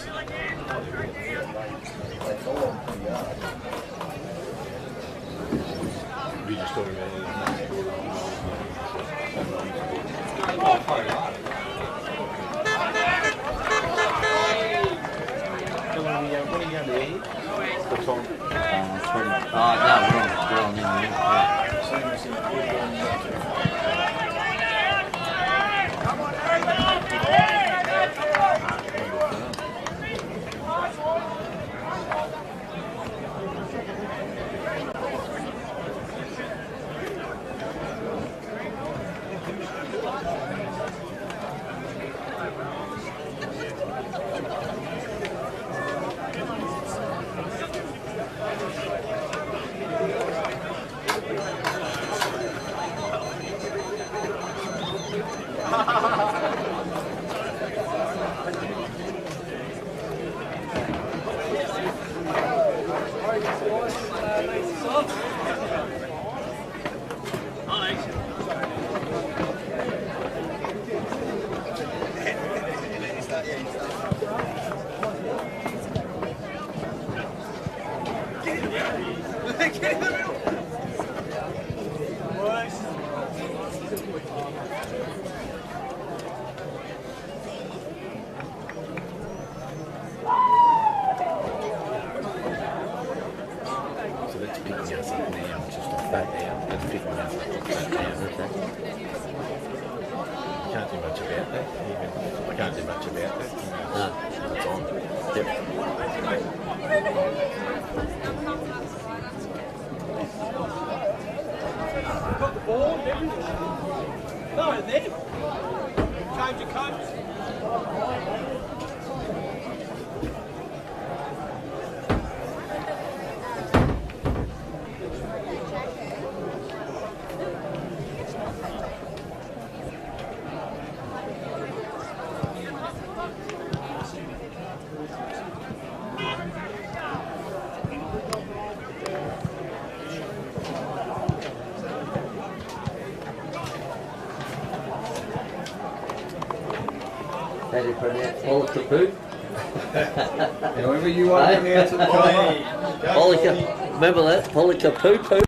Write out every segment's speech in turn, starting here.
You just talking about when are you going to eat? What's on? 20. No, we're on in the How do you pronounce Polika? However you want to pronounce it. Polika, remember that? Polika poo poo.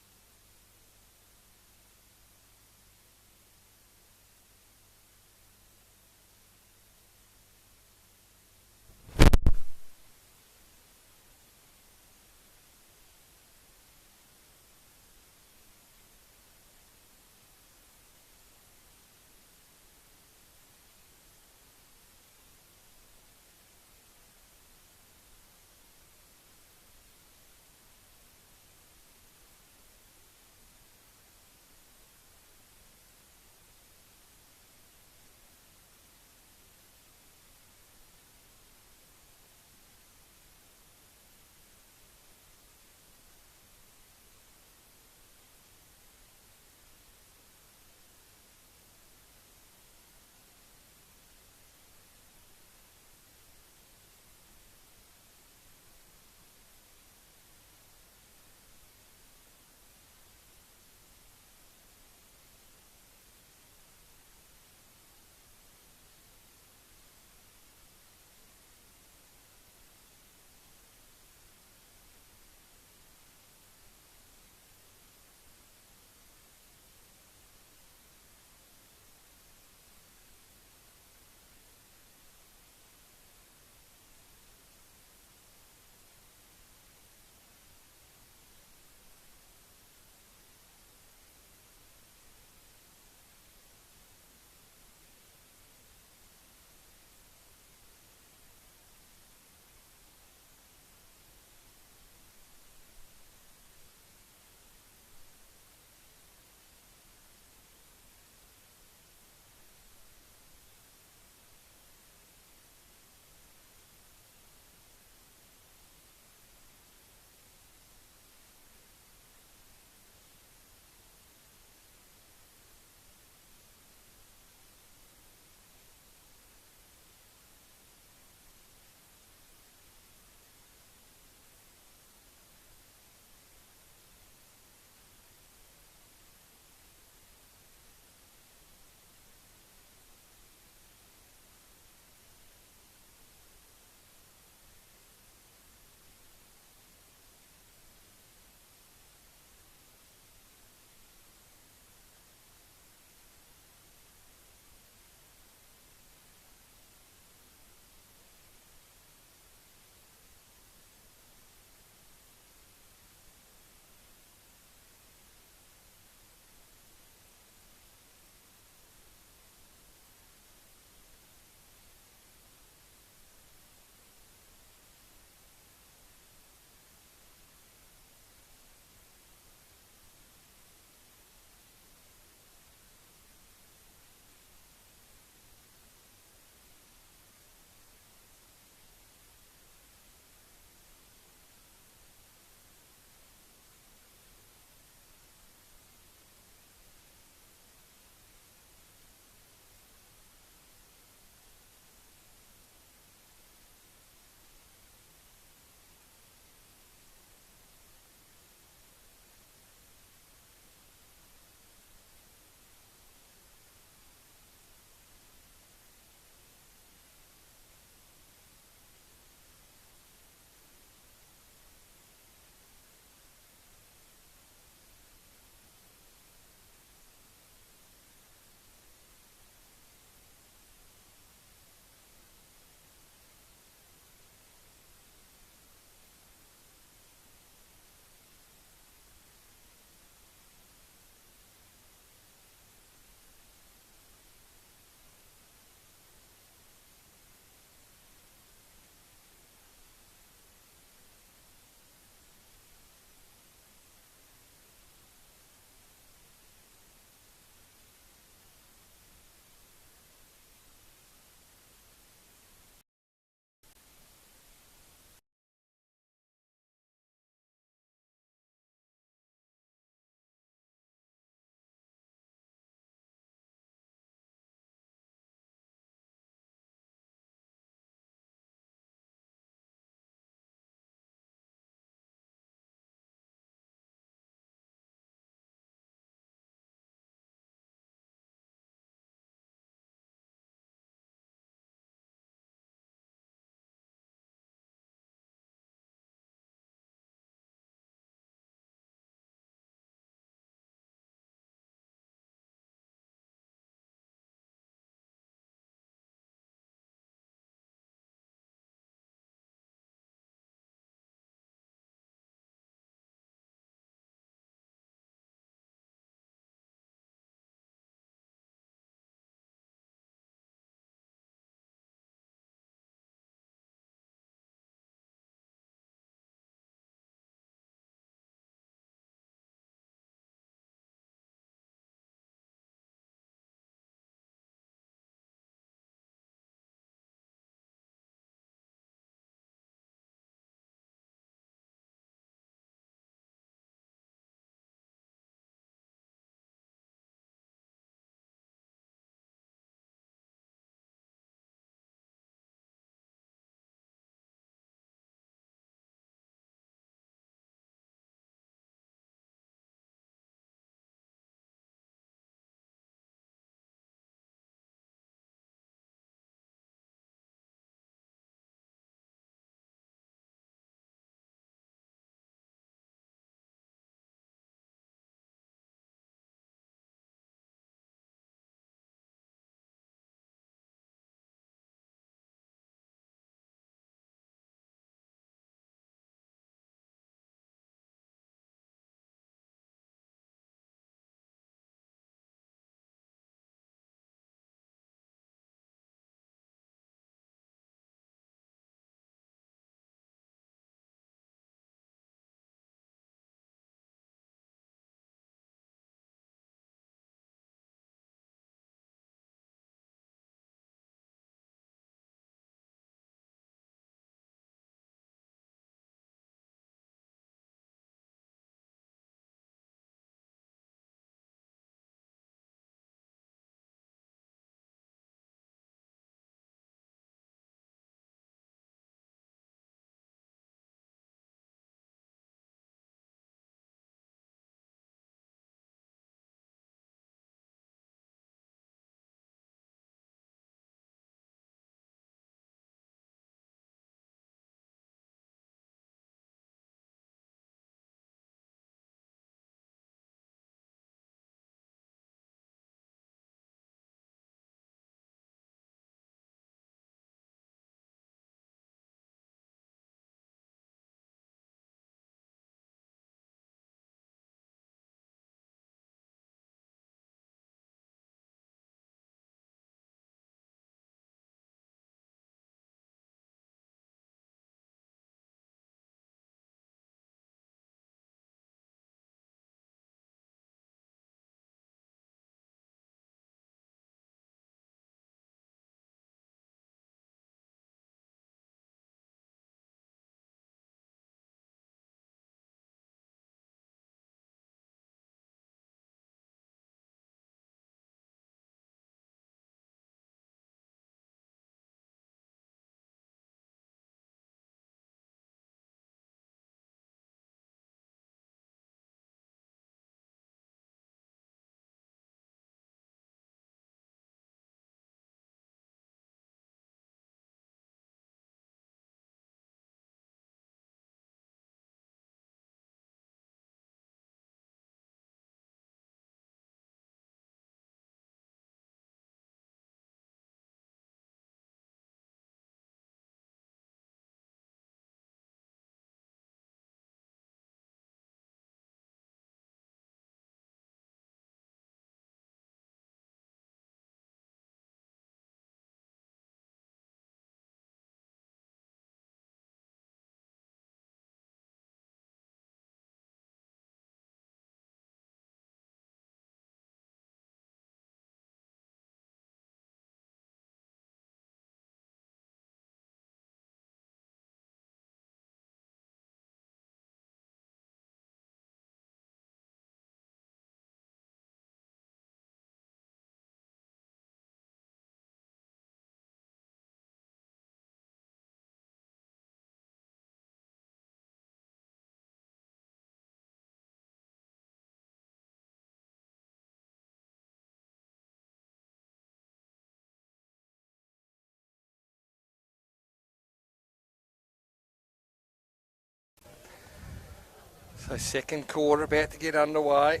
So second quarter about to get underway.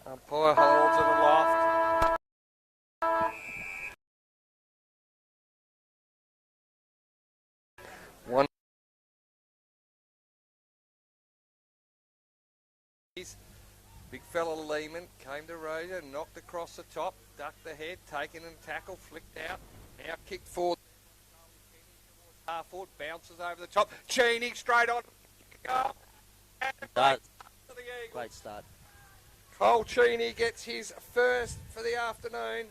Umpire holds it aloft. One. Big fella Lehman came to Rosa, knocked across the top, ducked the head, taken and tackle, flicked out. Now kicked forward. Half forward, bounces over the top. Cheney straight on. Great start. Cole Cheney gets his first for the afternoon,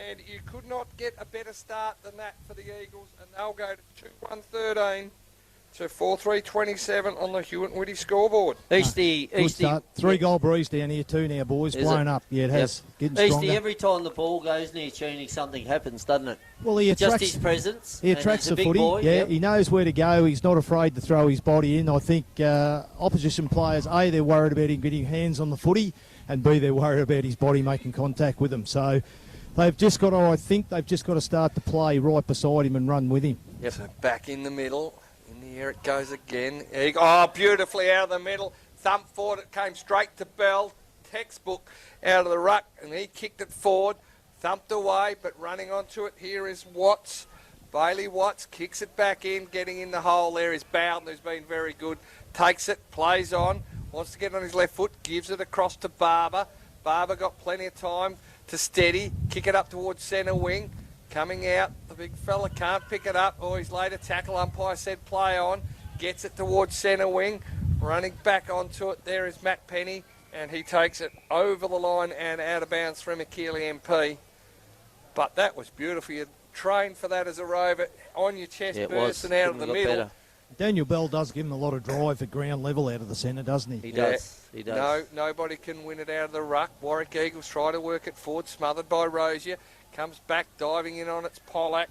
and you could not get a better start than that for the Eagles, and they'll go to 2-1-13 to 4-3-27 on the Hewitt Whitty scoreboard. Good start. 3-goal breeze down here too now, boys. Blown up. Yeah, it has. Getting stronger. Every time the ball goes near Cheney, something happens, doesn't it? Well, he attracts, just his presence. He attracts the footy. Boy, yeah, he knows where to go. He's not afraid to throw his body in. I think opposition players, A, they're worried about him getting hands on the footy, and B, they're worried about his body making contact with them. So they've just got to, I think, they've just got to start to play right beside him and run with him. Yep. So back in the middle. In the air it goes again. Oh, beautifully out of the middle. Thump forward. It came straight to Bell. Textbook out of the ruck, and he kicked it forward. Thumped away, but running onto it here is Watts. Bailey Watts kicks it back in. Getting in the hole there is Bowden, who's been very good. Takes it, plays on. Wants to get on his left foot. Gives it across to Barber. Barber got plenty of time to steady. Kick it up towards centre wing. Coming out, the big fella can't pick it up. Oh, he's laid a tackle. Umpire said play on. Gets it towards centre wing. Running back onto it, there is Matt Penny, and he takes it over the line and out of bounds from Akili MP. But that was beautiful. You trained for that as a rover, on your chest, bursting out of the middle. Better. Daniel Bell does give him a lot of drive at ground level out of the centre, doesn't he? He does. He does. No, nobody can win it out of the ruck. Warrack Eagles try to work it forward, smothered by Rosier. Comes back, diving in on its Pollack.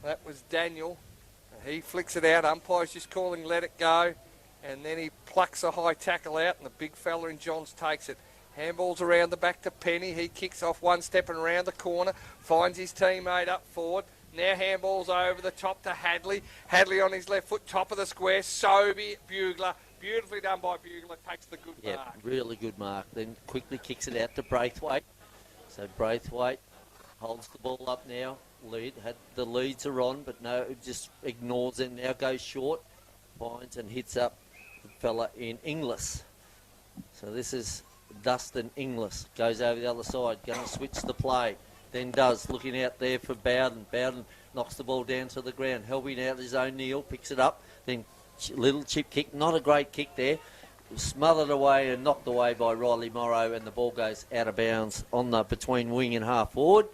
That was Daniel. He flicks it out. Umpire's just calling let it go. And then he plucks a high tackle out, and the big fella in Johns takes it. Handballs around the back to Penny. He kicks off one step and around the corner. Finds his teammate up forward. Now handballs over the top to Hadley. Hadley on his left foot, top of the square. Sobey, Bugler. Beautifully done by Bugler. Takes the good mark. Yeah, really good mark. Then quickly kicks it out to Braithwaite. So Braithwaite holds the ball up now. The leads are on, but no, it just ignores it. Now goes short. Finds and hits up the fella in Inglis. So this is Dustin Inglis. Goes over the other side. Going to switch the play. Then does. Looking out there for Bowden. Bowden knocks the ball down to the ground. Helping out his own O'Neill. Picks it up. Then little chip kick. Not a great kick there. Smothered away and knocked away by Riley Morrow, and the ball goes out of bounds on the between wing and half forward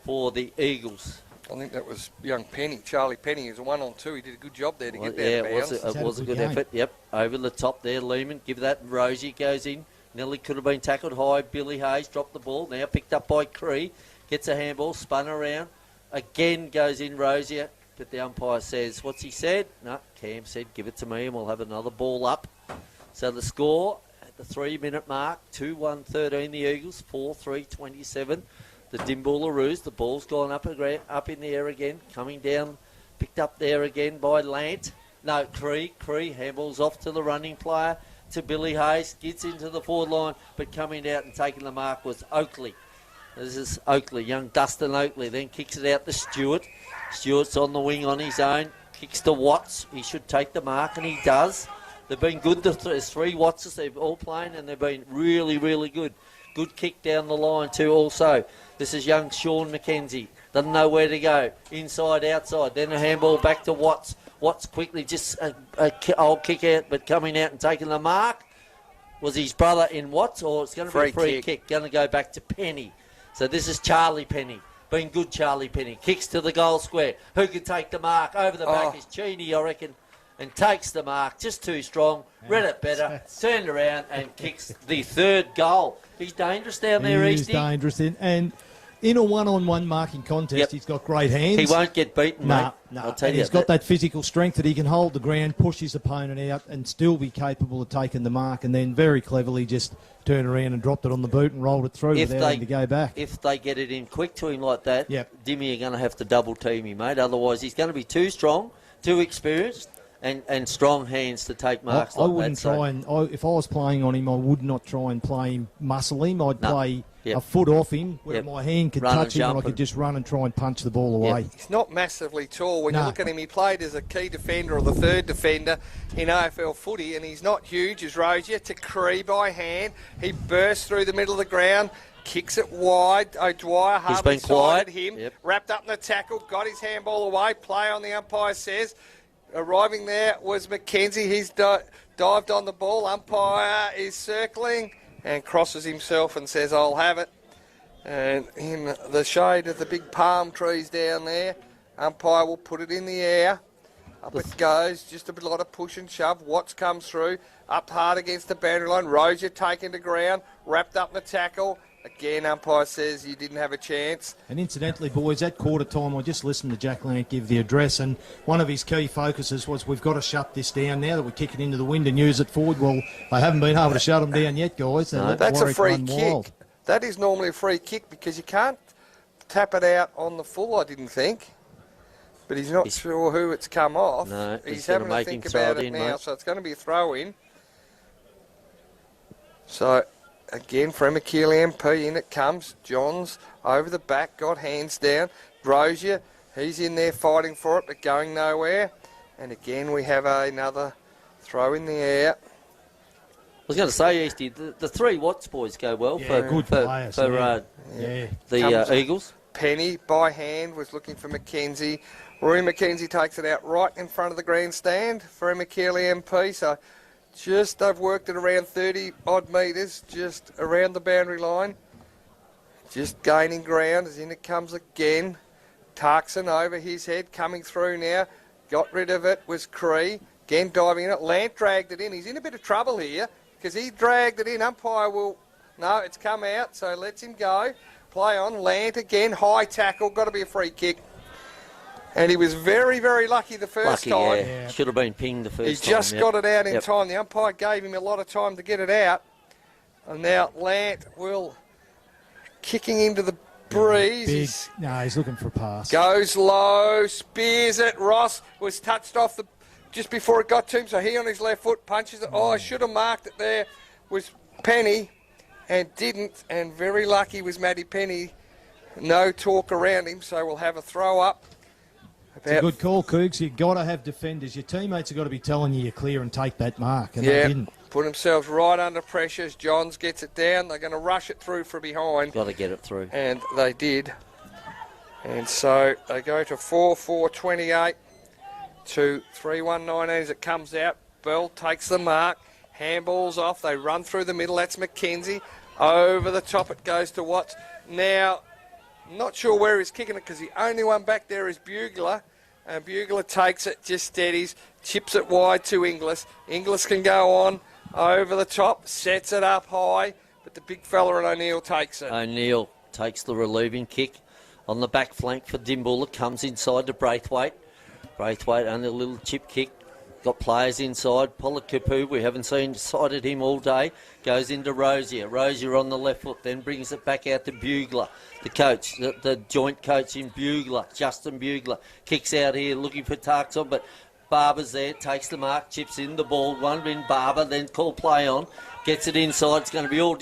for the Eagles. I think that was young Penny, Charlie Penny. Is a 1-on-2. He did a good job there to get there. Yeah, it was a good effort. Yep, over the top there, Lehman. Give that. Rosie goes in. Nelly could have been tackled high. Billy Hayes dropped the ball. Now picked up by Cree. Gets a handball, spun around. Again goes in Rosier, but the umpire says, what's he said? No, Cam said, give it to me and we'll have another ball up. So the score at the 3-minute mark, 2-1-13 the Eagles, 4-3-27. The Dimboola Roos, the ball's gone up in the air again, coming down, picked up there again by Lant. No, Cree handballs off to the running player, to Billy Hayes, gets into the forward line, but coming out and taking the mark was Oakley. This is Oakley, young Dustin Oakley, then kicks it out to Stewart. Stewart's on the wing on his own, kicks to Watts. He should take the mark, and he does. They've been good. There's 3 Wattses. They've all playing, and they've been really, really good. Good kick down the line too also. This is young Sean McKenzie. Doesn't know where to go. Inside, outside. Then a handball back to Watts. Watts quickly just old kick out, but coming out and taking the mark. Was his brother in Watts, or it's going to be a free kick. Going to go back to Penny. So this is Charlie Penny. Been good, Charlie Penny. Kicks to the goal square. Who can take the mark? Over the back is Cheney, I reckon. And takes the mark, just too strong, read it better, turned around and kicks the 3rd goal. He's dangerous down there, Easty. He's dangerous, and in a one-on-one marking contest, he's got great hands. He won't get beaten, mate. I'll tell you. He's got that physical strength that he can hold the ground, push his opponent out, and still be capable of taking the mark, and then very cleverly just turn around and dropped it on the boot and rolled it through without having to go back. If they get it in quick to him like that, Dimmy are going to have to double-team him, mate. Otherwise, he's going to be too strong, too experienced, and strong hands to take marks I like wouldn't that. So try and if I was playing on him, I would not try and play him, muscle him. I'd No. play Yep. a foot off him where Yep. my hand could Run and touch him and jump I could and- just run and try and punch the ball away. Yep. He's not massively tall. When you No. look at him, he played as a key defender or the third defender in AFL footy, and he's not huge as Rozier. To Cree by hand. He bursts through the middle of the ground, kicks it wide. O'Dwyer He's hardly been quiet. sided him. Yep. Wrapped up in the tackle, got his handball away. Play on, the umpire says. Arriving there was McKenzie. He's dived on the ball. Umpire is circling and crosses himself and says, I'll have it. And in the shade of the big palm trees down there, umpire will put it in the air. Up it goes, just a lot of push and shove. Watts comes through, up hard against the boundary line. Rozier taken to ground, wrapped up in the tackle. Again, umpire says you didn't have a chance. And incidentally, boys, at quarter time, I just listened to Jack Lant give the address, and one of his key focuses was we've got to shut this down now that we kick it into the wind and use it forward. Well, they haven't been able to shut them down yet, guys. They let That's a Warrack free run kick. wild. That is normally a free kick because you can't tap it out on the full, I didn't think. But he's not sure who it's come off. No, he's he's gonna having to make think him throw about it it in, now, mate. so it's going to be a throw-in. So, again, from Akili MP, in it comes. Johns over the back, got hands down. Rozier, he's in there fighting for it, but going nowhere. And again, we have another throw in the air. I was going to say, Easty, the three Watts boys go well Yeah, for good players, for yeah. the Comes- Eagles. Penny by hand was looking for McKenzie. Rory McKenzie takes it out right in front of the grandstand for Emekili MP. So just they've worked it around 30 odd metres, just around the boundary line. Just gaining ground as in it comes again. Tarkson over his head, coming through now. Got rid of it, was Cree. Again diving in it. Lant dragged it in. He's in a bit of trouble here because he dragged it in. Umpire will... No, it's come out, so lets him go. Play on. Lant again. High tackle. Got to be a free kick. And he was very, very lucky the first time. Yeah. Should have been pinged the first He time. just yep. got it out in Yep. time. The umpire gave him a lot of time to get it out. And now Lant will... Kicking into the breeze. Big, He's- no, he's looking for a pass. Goes low, spears it. Ross was touched off the just before it got to him, so he on his left foot punches it. Oh, I should have marked it there. Was Penny and didn't, and very lucky was Matty Penny. No talk around him, so we'll have a throw up. It's a good call, Cougs. You've got to have defenders. Your teammates have got to be telling you you're clear and take that mark, and they didn't. Put themselves right under pressure as Johns gets it down. They're going to rush it through from behind. Got to get it through. And they did. And so they go to 4-4-28 to 3-1-19 as it comes out. Bell takes the mark. Handballs off. They run through the middle. That's McKenzie. Over the top it goes to Watts. Now, not sure where he's kicking it because the only one back there is Bugler. And Bugler takes it, just steadies, chips it wide to Inglis. Inglis can go on over the top, sets it up high, but the big fella and O'Neill takes it. O'Neill takes the relieving kick on the back flank for Dimboola. Comes inside to Braithwaite. Braithwaite only a little chip kick. Got players inside. Polakapu, we haven't sighted him all day. Goes into Rozier. Rozier on the left foot, then brings it back out to Bugler. The coach, the joint coach in Bugler, Justin Bugler. Kicks out here looking for Tarkson, but Barber's there, takes the mark, chips in the ball. One in Barber, then call play on. Gets it inside. It's going to be all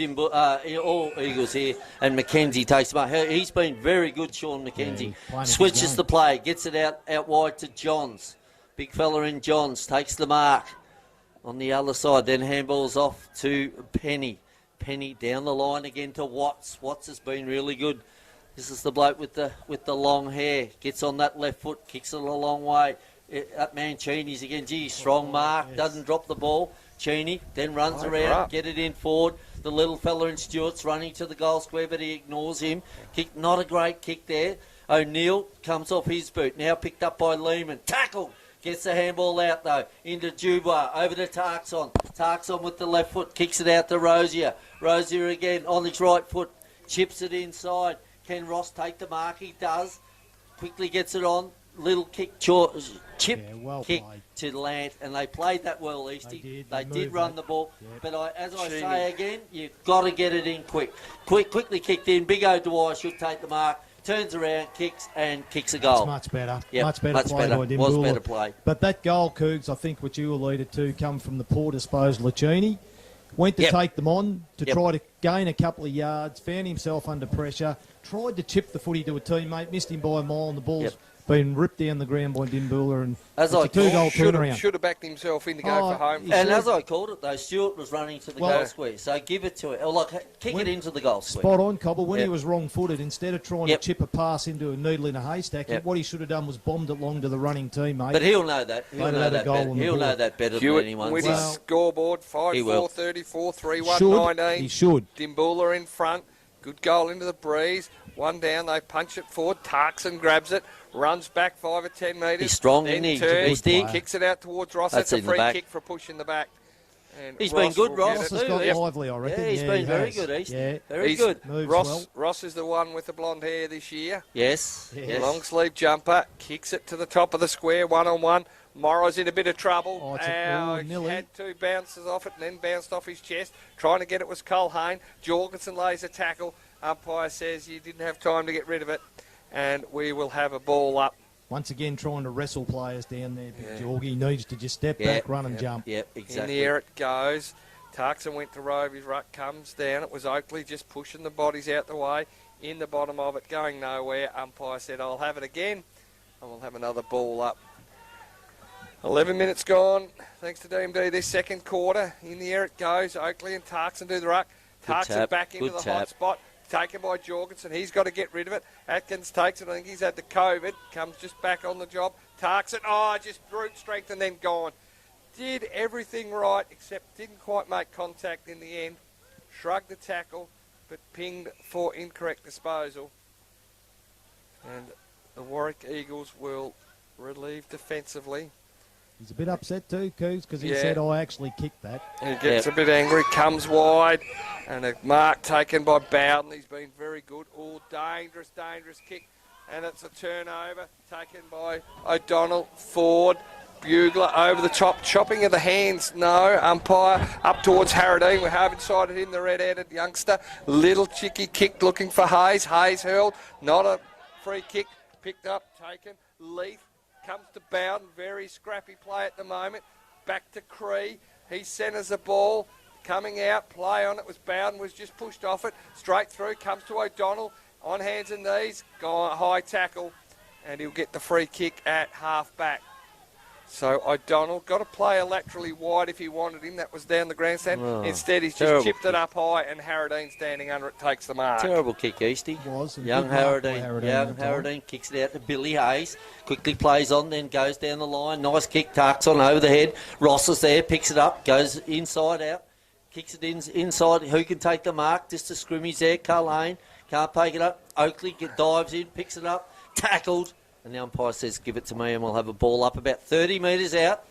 Eagles here. And McKenzie takes the mark. He's been very good, Sean McKenzie. Switches the play. Gets it out wide to Johns. Big fella in Johns takes the mark on the other side. Then handballs off to Penny. Penny down the line again to Watts. Watts has been really good. This is the bloke with the long hair. Gets on that left foot, kicks it a long way. Up Mancini's again. Gee, strong mark. Doesn't drop the ball. Cheney then runs around, get it in forward. The little fella in Stewart's running to the goal square, but he ignores him. Kick, not a great kick there. O'Neill comes off his boot. Now picked up by Lehman. Tackled. Gets the handball out, though, into Dubois, over to Tarkson. Tarkson with the left foot, kicks it out to Rozier. Rozier again on his right foot, chips it inside. Can Ross take the mark? He does. Quickly gets it on. Little kick, chip kick to Lant, and they played that well, Easty. They did run the ball, but as I say again, you've got to get it in quick. Quickly kicked in. Big O'Dwyer should take the mark. turns around, kicks a It's goal. much better. Yep, Much better much play better. by Dimboola. Was better play. But that goal, Cougs, I think what you alluded to, come from the poor disposal of Cheney. Went to Yep. take them on to Yep. try to gain a couple of yards, found himself under pressure, tried to chip the footy to a teammate, missed him by a mile, and the ball's Yep. been ripped down the ground by Dimboola, and As it's I a two-goal turnaround. Should have backed himself in to go Oh, for home. he And should. as I called it, though, Stewart was running to the Well- goal square. So give it to it. Or kick When- it into the goal square. Spot on, Cobble. When he Yep. was wrong-footed, instead of trying Yep. to chip a pass into a needle in a haystack, Yep. what he should have done was bombed it long to the running teammate. But he'll know that. He'll They'd know have a that goal better. on the He'll know board. that better than Hewitt anyone. with Well- his scoreboard, He 5-4, will. 34, 3-1, Should. 19. He should. Dimboola in front. Good goal into the breeze. One down, they punch it forward. Tarkson grabs it, runs back 5 or 10 metres. He's strong, then isn't he? turns, He's big. kicks it out towards Ross. That's That's a in the free back. kick for pushing the back. And He's been good, will Ross. get Ross it. has got Yep. lively, I reckon. Yeah, he's he been very has. good, East. Yeah. Very He's- good. Moves Ross, well. Ross is the one with the blonde hair this year. Yes. Yeah. Yes. Long sleeve jumper, kicks it to the top of the square, 1-on-1. Morrow's in a bit of trouble. Oh, it's a He nilly. had 2 bounces off it and then bounced off his chest. Trying to get it was Colhane. Jorgensen lays a tackle. Umpire says you didn't have time to get rid of it. And we will have a ball up. Once again, trying to wrestle players down there. Yeah. Jorgie needs to just step Yeah. back, run and jump. Yep, In exactly. the air it goes. Tarkson went to Rove. His ruck comes down. It was Oakley just pushing the bodies out the way. In the bottom of it, going nowhere. Umpire said, I'll have it again. And we'll have another ball up. 11 minutes gone. Thanks to DMD. This second quarter. In the air it goes. Oakley and Tarkson do the ruck. Good Tarkson tap, back into good the hot tap. spot. Taken by Jorgensen. He's got to get rid of it. Atkins takes it. I think he's had the COVID. Comes just back on the job. Tarkson, just brute strength and then gone. Did everything right except didn't quite make contact in the end. Shrugged the tackle, but pinged for incorrect disposal. And the Warrack Eagles will relieve defensively. He's a bit upset too, Cougs, because he Yeah. said, I actually kicked that. He gets a bit angry, comes wide, and a mark taken by Bowden. He's been very good. Oh, dangerous, dangerous kick. And it's a turnover taken by O'Donnell. Ford, Bugler over the top, chopping of the hands. No, umpire up towards Harradine. We have inside him the red-headed youngster. Little chicky kick looking for Hayes. Hayes hurled, not a free kick. Picked up, taken. Leith comes to Bowden. Very scrappy play at the moment. Back to Cree. He centres the ball. Coming out, play on it was Bowden, was just pushed off it. Straight through, comes to O'Donnell. On hands and knees, gone high tackle. And he'll get the free kick at half back. So O'Donnell got to play a laterally wide if he wanted him. That was down the grandstand. Oh, Instead, he's terrible just chipped it up high, and Harradine standing under it takes the mark. Terrible kick, Easty. Was, and Young good mark by Harradine. Harradine Young that time. Harradine kicks it out to Billy Hayes. Quickly plays on, then goes down the line. Nice kick, Tarks on over the head. Ross is there, picks it up, goes inside out, kicks it inside. Who can take the mark? Just a scrimmage there. Culhane can't take it up. Oakley dives in, picks it up, tackled. And the umpire says, give it to me and we'll have a ball up about 30 metres out.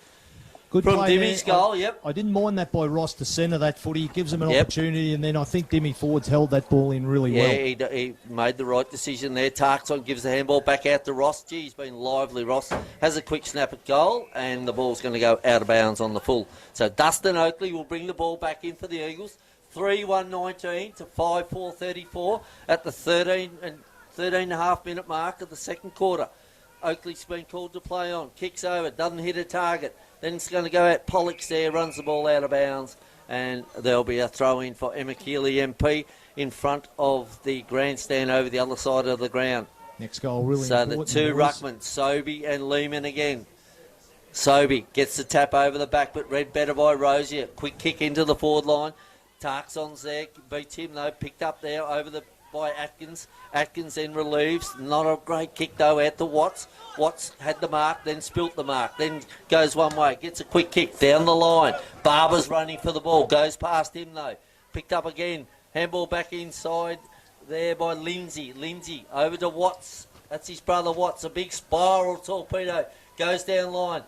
Good From play Dimmy's there. goal, yep. I didn't mind that by Ross to centre that footy. It gives him an Yep. opportunity, and then I think Dimmy Ford's held that ball in really Yeah, well. he made the right decision there. Tarkson gives the handball back out to Ross. Gee, he's been lively, Ross. Has a quick snap at goal, and the ball's going to go out of bounds on the full. So Dustin Oakley will bring the ball back in for the Eagles. 3-1-19 to 5-4-34 at the 13 and a half minute mark of the second quarter. Oakley's been called to play on. Kicks over, doesn't hit a target. Then it's going to go out. Pollock's there, runs the ball out of bounds. And there'll be a throw-in for Emma Keeley MP in front of the grandstand over the other side of the ground. Next goal really So the important. two boys. ruckmen, Sobey and Lehman again. Sobey gets the tap over the back, but read better by Rosie. A quick kick into the forward line. Tarkson's there, beats him though, picked up there by Atkins. Atkins then relieves. Not a great kick though out to Watts. Watts had the mark, then spilt the mark, then goes one way, gets a quick kick down the line. Barber's running for the ball, goes past him though. Picked up again, handball back inside there by Lindsay. Lindsay over to Watts. That's his brother Watts, a big spiral torpedo. Goes down line.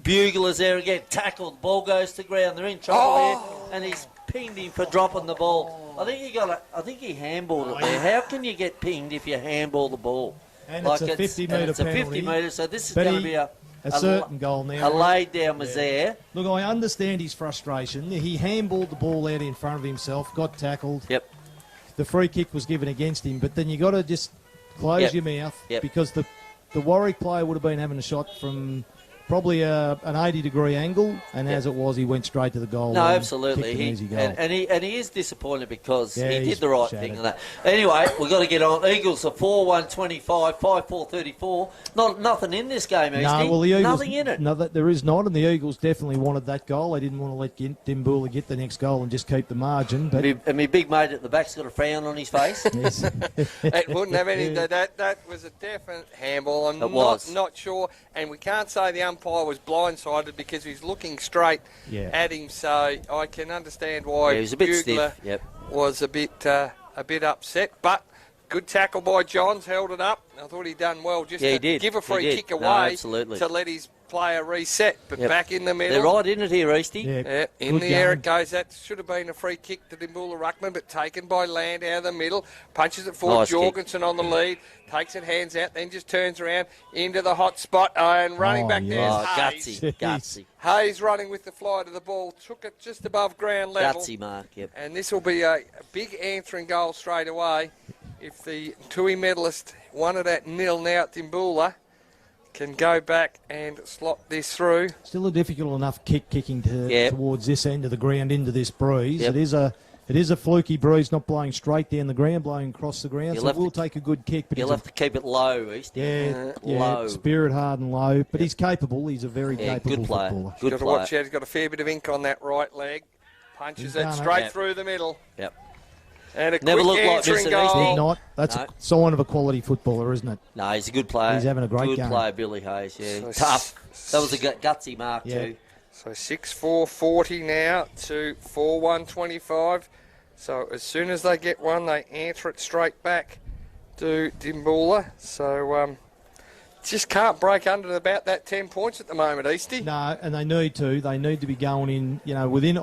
Bugler's there again, tackled, ball goes to ground. They're in trouble there, and he's pinged him for dropping the ball. I think he handballed it there. How can you get pinged if you handball the ball? And it's a 50-metre It's a 50 penalty. metre, so this is But going to be a certain goal now. A laid down was there. Look, I understand his frustration. He handballed the ball out in front of himself, got tackled. Yep. The free kick was given against him, but then you got to just close Yep. your mouth, Yep. because the Warrack player would have been having a shot from probably an 80-degree angle, and as it was, he went straight to the goal. No, line, absolutely. kicked an easy goal. And he is disappointed because Yeah, he did he's the right shattered. thing on that. Anyway, we've got to get on. Eagles are 4-1-25, 5-4-34. Nothing in this game, Easty. No, well, the Eagles, nothing in it. No, there is not, and the Eagles definitely wanted that goal. They didn't want to let Dimboola get the next goal and just keep the margin. But And my big mate at the back's got a frown on his face. yes. It wouldn't have any. That was a definite handball. I'm not sure, and we can't say the umpire was blindsided because he's looking straight at him. So I can understand why He was a bit Bugler stiff. Yep. was a bit upset, but. Good tackle by Johns, held it up. I thought he'd done well just he to did. give a free He did. kick No, away absolutely. to let his player reset. But Yep. back in the middle. They're right in it here, Easty. Yeah, In good the air game. it goes. That should have been a free kick to Dimboola Ruckman, but taken by Land out of the middle. Punches it forward. Nice kick. Jorgensen on the lead. Takes it hands out, then just turns around into the hot spot. And running back yeah. there's Oh, Hayes. gutsy, gutsy. Hayes running with the fly to the ball. Took it just above ground level. Gutsy mark, yep. And this will be a big answering goal straight away. If the Tui medalist won it at 0 now at Dimboola, can go back and slot this through. Still a difficult enough kicking Yep. towards this end of the ground into this breeze. Yep. It is a fluky breeze, not blowing straight down the ground, blowing across the ground. You'll So have it will to- take a good kick. But You'll he's have to keep it low, Easty. Low. spirit hard and low. But he's capable. He's a very Yeah, capable good player. footballer. Good Got to player. watch out. He's got a fair bit of ink on that right leg. Punches He's it done it. straight Yep. through the middle. Yep. And a Never quick looked like answering this at goal. Eastie. Did not. That's No. a sign of a quality footballer, isn't it? No, he's a good player. He's having a great good game. player, Billy Hayes. Yeah, So tough. That was a gutsy mark Yeah. too. So 6-4-40 now to 4-1-25. So as soon as they get one, they answer it straight back to Dimboola. So just can't break under about that 10 points at the moment, Eastie. No, and they need to. They need to be going in, within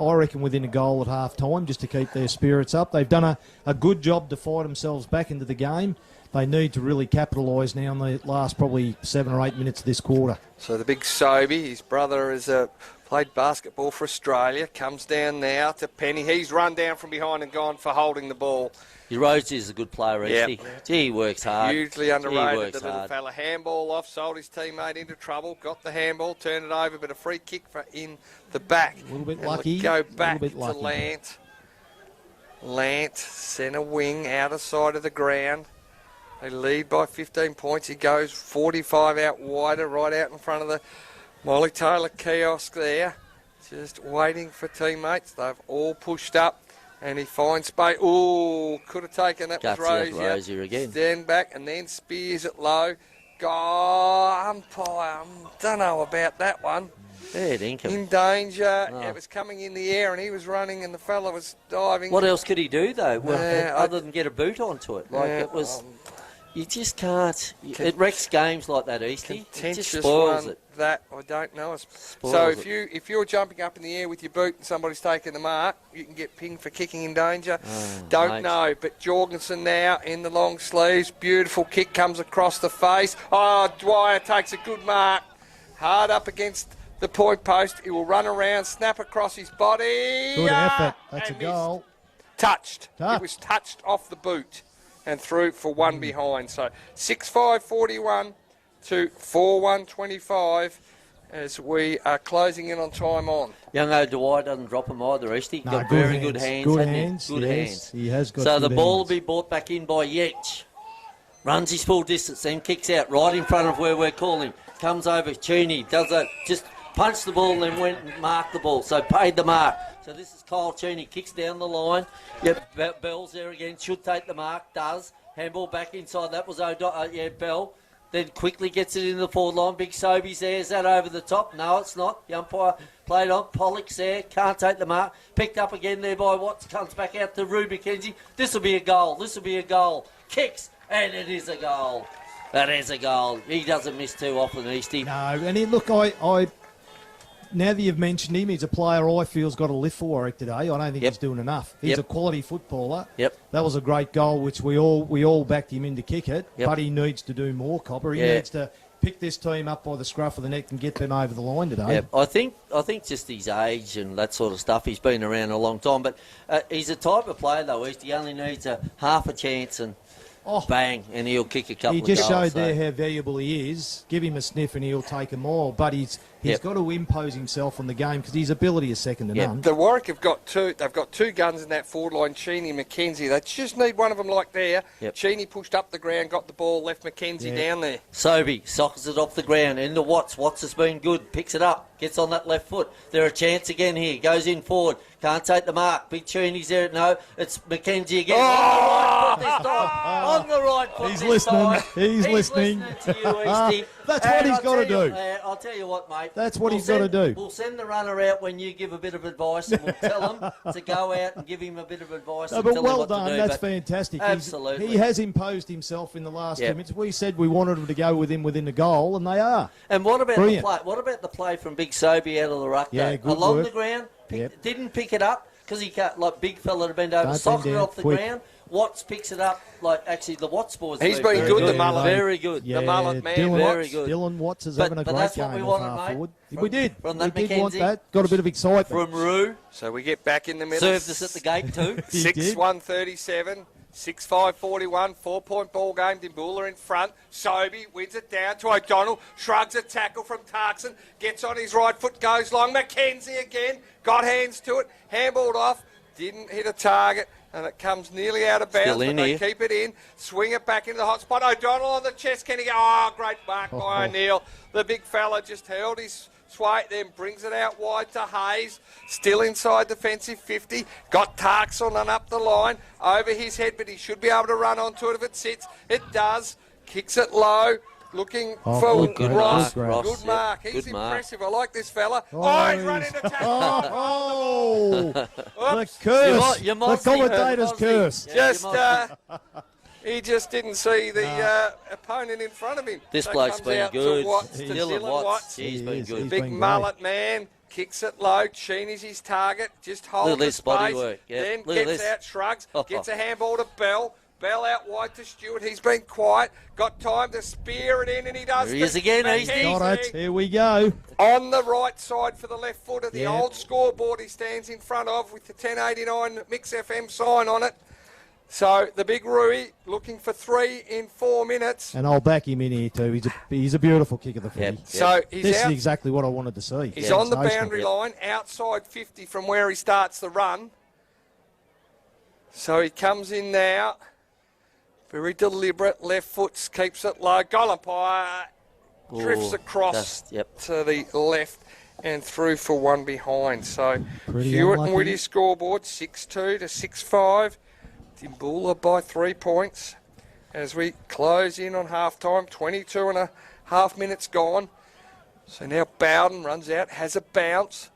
a goal at half time just to keep their spirits up. They've done a good job to fight themselves back into the game. They need to really capitalise now in the last probably 7 or 8 minutes of this quarter. So the big Sobey, his brother has played basketball for Australia, comes down now to Penny. He's run down from behind and gone for holding the ball. Rose is a good player, Easty. Gee, he works hard. Hugely He underrated, works the little hard. fella. Handball off, sold his teammate into trouble, got the handball, turned it over, but a free kick for in the back. A little bit And lucky. Go a back little bit to lucky. Lant. Lant, centre wing, outer side of the ground. They lead by 15 points. He goes 45 out wider, right out in front of the Molly Taylor kiosk there. Just waiting for teammates. They've all pushed up. And he finds space. Ooh, could have taken that. Gutsy Was off Rosier. Rosier again. Stand back and then spears it low. Umpire, don't know about that one. Yeah, Dinkum. In danger. Oh. It was coming in the air and he was running and the fella was diving. What else could he do though? Well, Yeah, other than get a boot onto it, like Yeah, it was. You just can't. It wrecks games like that, Easty. It just Contentious spoils one. it. That I don't know. So Spoils if you're jumping up in the air with your boot and somebody's taking the mark, you can get pinged for kicking in danger. Don't mate. know. But Jorgensen now in the long sleeves. Beautiful kick comes across the face. Oh, Dwyer takes a good mark. Hard up against the point post. He will run around, snap across his body. Good effort. That's a and goal. Touched. Touch. It was touched off the boot and through for one behind. So 6-5-41 to 4-1-25 as we are closing in on time on. Young O'Dwyer doesn't drop him either, Easty. No, Got good very hands. good hands. Good hasn't he? hands. Good Yes, hands. he has got So good the ball will hands. be brought back in by Yetch. Runs his full distance, then kicks out right in front of where we're calling. Comes over, Cheney does a just punched the ball and then went and marked the ball. So paid the mark. So this is Kyle Cheney, kicks down the line. Yep, Bell's there again, should take the mark, does. Handball back inside, that was Bell. Then quickly gets it into the forward line. Big Sobey's there. Is that over the top? No, it's not. The umpire played on. Pollock's there. Can't take the mark. Picked up again there by Watts. Comes back out to Rue McKenzie. This will be a goal. This will be a goal. Kicks, and it is a goal. That is a goal. He doesn't miss too often, Easty. No, and look, I now that you've mentioned him, he's a player I feel's got a lift for Warrack today. I don't think Yep. he's doing enough. He's Yep. a quality footballer. Yep. That was a great goal, which we all backed him in to kick it. Yep. But he needs to do more, Copper. He Yeah. needs to pick this team up by the scruff of the neck and get them over the line today. Yeah, I think just his age and that sort of stuff. He's been around a long time, but he's a type of player though. He only needs a half a chance, and bang, and he'll kick a couple He of just goals. showed so- there how valuable he is. Give him a sniff and he'll take them all. But he's Yep. got to impose himself on the game because his ability is second to Yep. none. The Warrack have got two. They've got two guns in that forward line, Cheney and McKenzie. They just need one of them like there. Yep. Cheney pushed up the ground, got the ball, left McKenzie down there. Sobey sockets it off the ground into Watts. Watts has been good. Picks it up. Gets on that left foot. They're a chance again here. Goes in forward. Can't take the mark. Big Cheney's there. No, it's McKenzie again. On the right foot this time. On the right foot He's this listening. time. He's listening. To you, Easty. That's what he's got to do. I'll tell you what, mate. That's what he's got to do. We'll send the runner out when you give a bit of advice, and we'll tell him to go out and give him a bit of advice. No, and but tell him well what done. to do. That's But fantastic. Absolutely. He has imposed himself in the last Yep. 2 minutes. We said we wanted him to go with him within the goal, and they are. And what about Brilliant. the play? What about the play from Big Sobey out of the ruck? Yeah, though? good Along work. the ground, Yep. didn't pick it up because he can't. Like big fella to bend over, Don't sock bend it down, off the quick. ground. Watts picks it up. Like actually, the Watts boys. He's moved been very good, the mullet. very good. Yeah, mullet man, Dylan very Watts, good. Dylan Watts is But- having a but great that's game what we off wanted, half mate. forward. We did. From We that did want McKenzie. that. Got a bit of excitement. From Roo, So we get back in the middle. served us at the gate too. He 6-1-37, 6-5-41, 4-point ball game. Dimboola in front. Sobey wins it down to O'Donnell. Shrugs a tackle from Tarkson. Gets on his right foot, goes long. McKenzie again. Got hands to it. Handballed off. Didn't hit a target. And it comes nearly out of bounds, Still in but they here. keep it in. Swing it back into the hot spot. O'Donnell on the chest. Can he go? Oh, great mark by O'Neill. The big fella just held his sway, then brings it out wide to Hayes. Still inside defensive 50. Got Tarkson on up the line. Over his head, but he should be able to run onto it if it sits. It does. Kicks it low. Looking for good Ross. mark, Ross, Good mark. yep, He's good mark. impressive. I like this fella. Oh, he's running to tackle. Oh, the Oops. curse. You're The Mozzie. commentator's Mozzie. curse. Yeah, Just, you're Mozzie. he just didn't see the opponent in front of him. This So bloke's comes been out to good. Watts, to Dylan Dylan Watts. He's He been is. good. He's Big been great. mullet man, kicks it low. Cheney's his target, just holds Look at the this body space, work, yeah. then Look at gets this. out, shrugs, gets a handball to Bell. Bell out wide to Stewart. He's been quiet. Got time to spear it in, and he does. There he is to again, McKenzie. Easty. Got it. Here we go. On the right side for the left footer, the Yeah. old scoreboard he stands in front of with the 1089 Mix FM sign on it. So the big Rui looking for 3 in 4 minutes. And I'll back him in here too. He's a beautiful kick of the footy. Yep. So he's This out. is exactly what I wanted to see. He's on the Sensational. boundary line, outside 50 from where he starts the run. So he comes in now. Very deliberate, left foot, keeps it low. Golempire drifts Ooh, across that's- yep. to the left and through for one behind. So Pretty Hewitt unlucky. and Whitty's scoreboard, 6-2 to 6-5. Dimboola by 3 points. As we close in on half-time, 22 and a half minutes gone. So now Bowden runs out, has a bounce,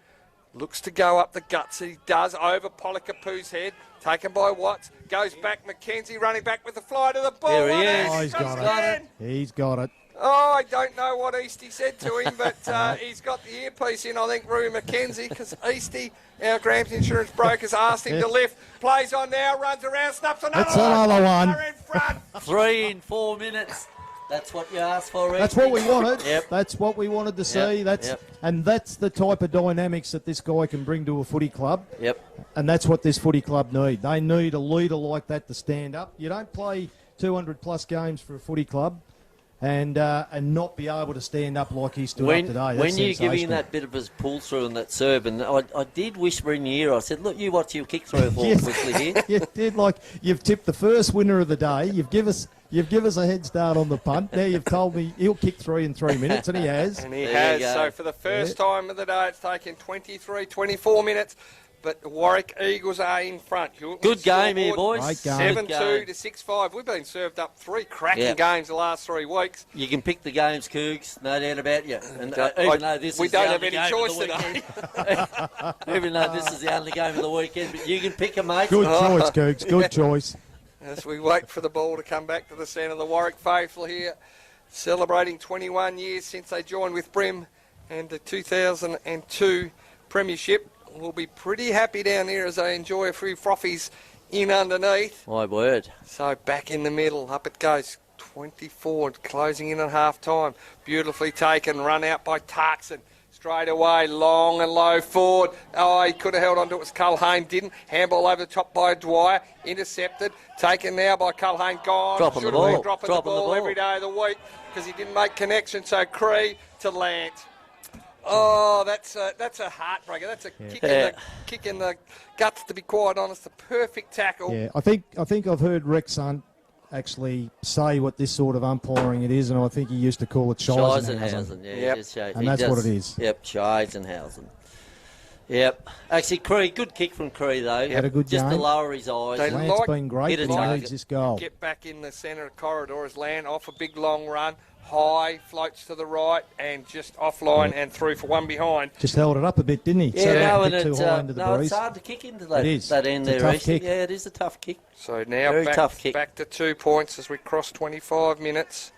looks to go up the guts. He does over Polikapu's head, taken by Watts. Goes back, McKenzie running back with the fly to the ball. There he One is. out, Oh, he's comes got it. again. He's got it. Oh, I don't know what Easty said to him, but he's got the earpiece in, I think, Rui McKenzie, because Easty, our Grams insurance brokers, asked him to lift. Plays on now, runs around, snaps another That's another one. They're in front. 3 in 4 minutes. That's what you asked for, That's Easty. what we wanted. Yep. That's what we wanted to see. Yep, yep. And that's the type of dynamics that this guy can bring to a footy club. Yep. And that's what this footy club need. They need a leader like that to stand up. You don't play 200 plus games for a footy club and not be able to stand up like he stood up today. That's When you give him sensational. that bit of his pull through and that serve, and I did whisper in your ear, I said, look, you watch your kick through for Yes. quickly here. You did, like you've tipped the first winner of the day. You've given us a head start on the punt. Now you've told me he'll kick 3 in 3 minutes, and he has. And he There has. you go. So for the first time of the day, it's taken 23, 24 minutes. But the Warrack Eagles are in front. Good game here, boys. Great game. Good 7-2 game. to 6-5. We've been served up 3 cracking Yeah. games the last 3 weeks. You can pick the games, Cougs, no doubt about you. And I- even though this we is don't the have only any game choice of the today. weekend. Even though this is the only game of the weekend, but you can pick a mate. Good choice, Cougs. Good choice. As we wait for the ball to come back to the centre, the Warrack faithful here, celebrating 21 years since they joined with Brim and the 2002 Premiership. Will be pretty happy down here as they enjoy a few frothies in underneath. My word. So back in the middle, up it goes. 24, closing in at half time. Beautifully taken, run out by Tarkson. straight away, long and low forward. Oh, he could have held on to it. It was Culhane, didn't. Handball over the top by Dwyer, intercepted, taken now by Culhane, gone. Dropping the Should have been ball. dropping Dropping the the ball ball. every day of the week because he didn't make connection. So Cree to Lant. Oh, that's a heartbreaker. That's a kick in the guts, to be quite honest. The perfect tackle. Yeah, I think I've heard Rex Hunt actually say what this sort of umpiring it is, and I think he used to call it Scheisenhausen. Yeah, Yep. And that's what it is. Yep, Scheisenhausen. Yep. Actually, Cree, good kick from Cree, though. Had a good Just to game. lower his eyes. They Lance like- been great, Hit a but he target. needs this goal. Get back in the centre of the corridor as Land off a big long run. High, floats to the right, and just offline and through for one behind. Just held it up a bit, didn't he? Yeah, Set it no, a and bit too high into the it's breeze. hard to kick into that, It is. that end It's a there, tough actually. kick. Yeah, it is a tough kick. So now Very tough kick. back to 2 points as we cross 25 minutes.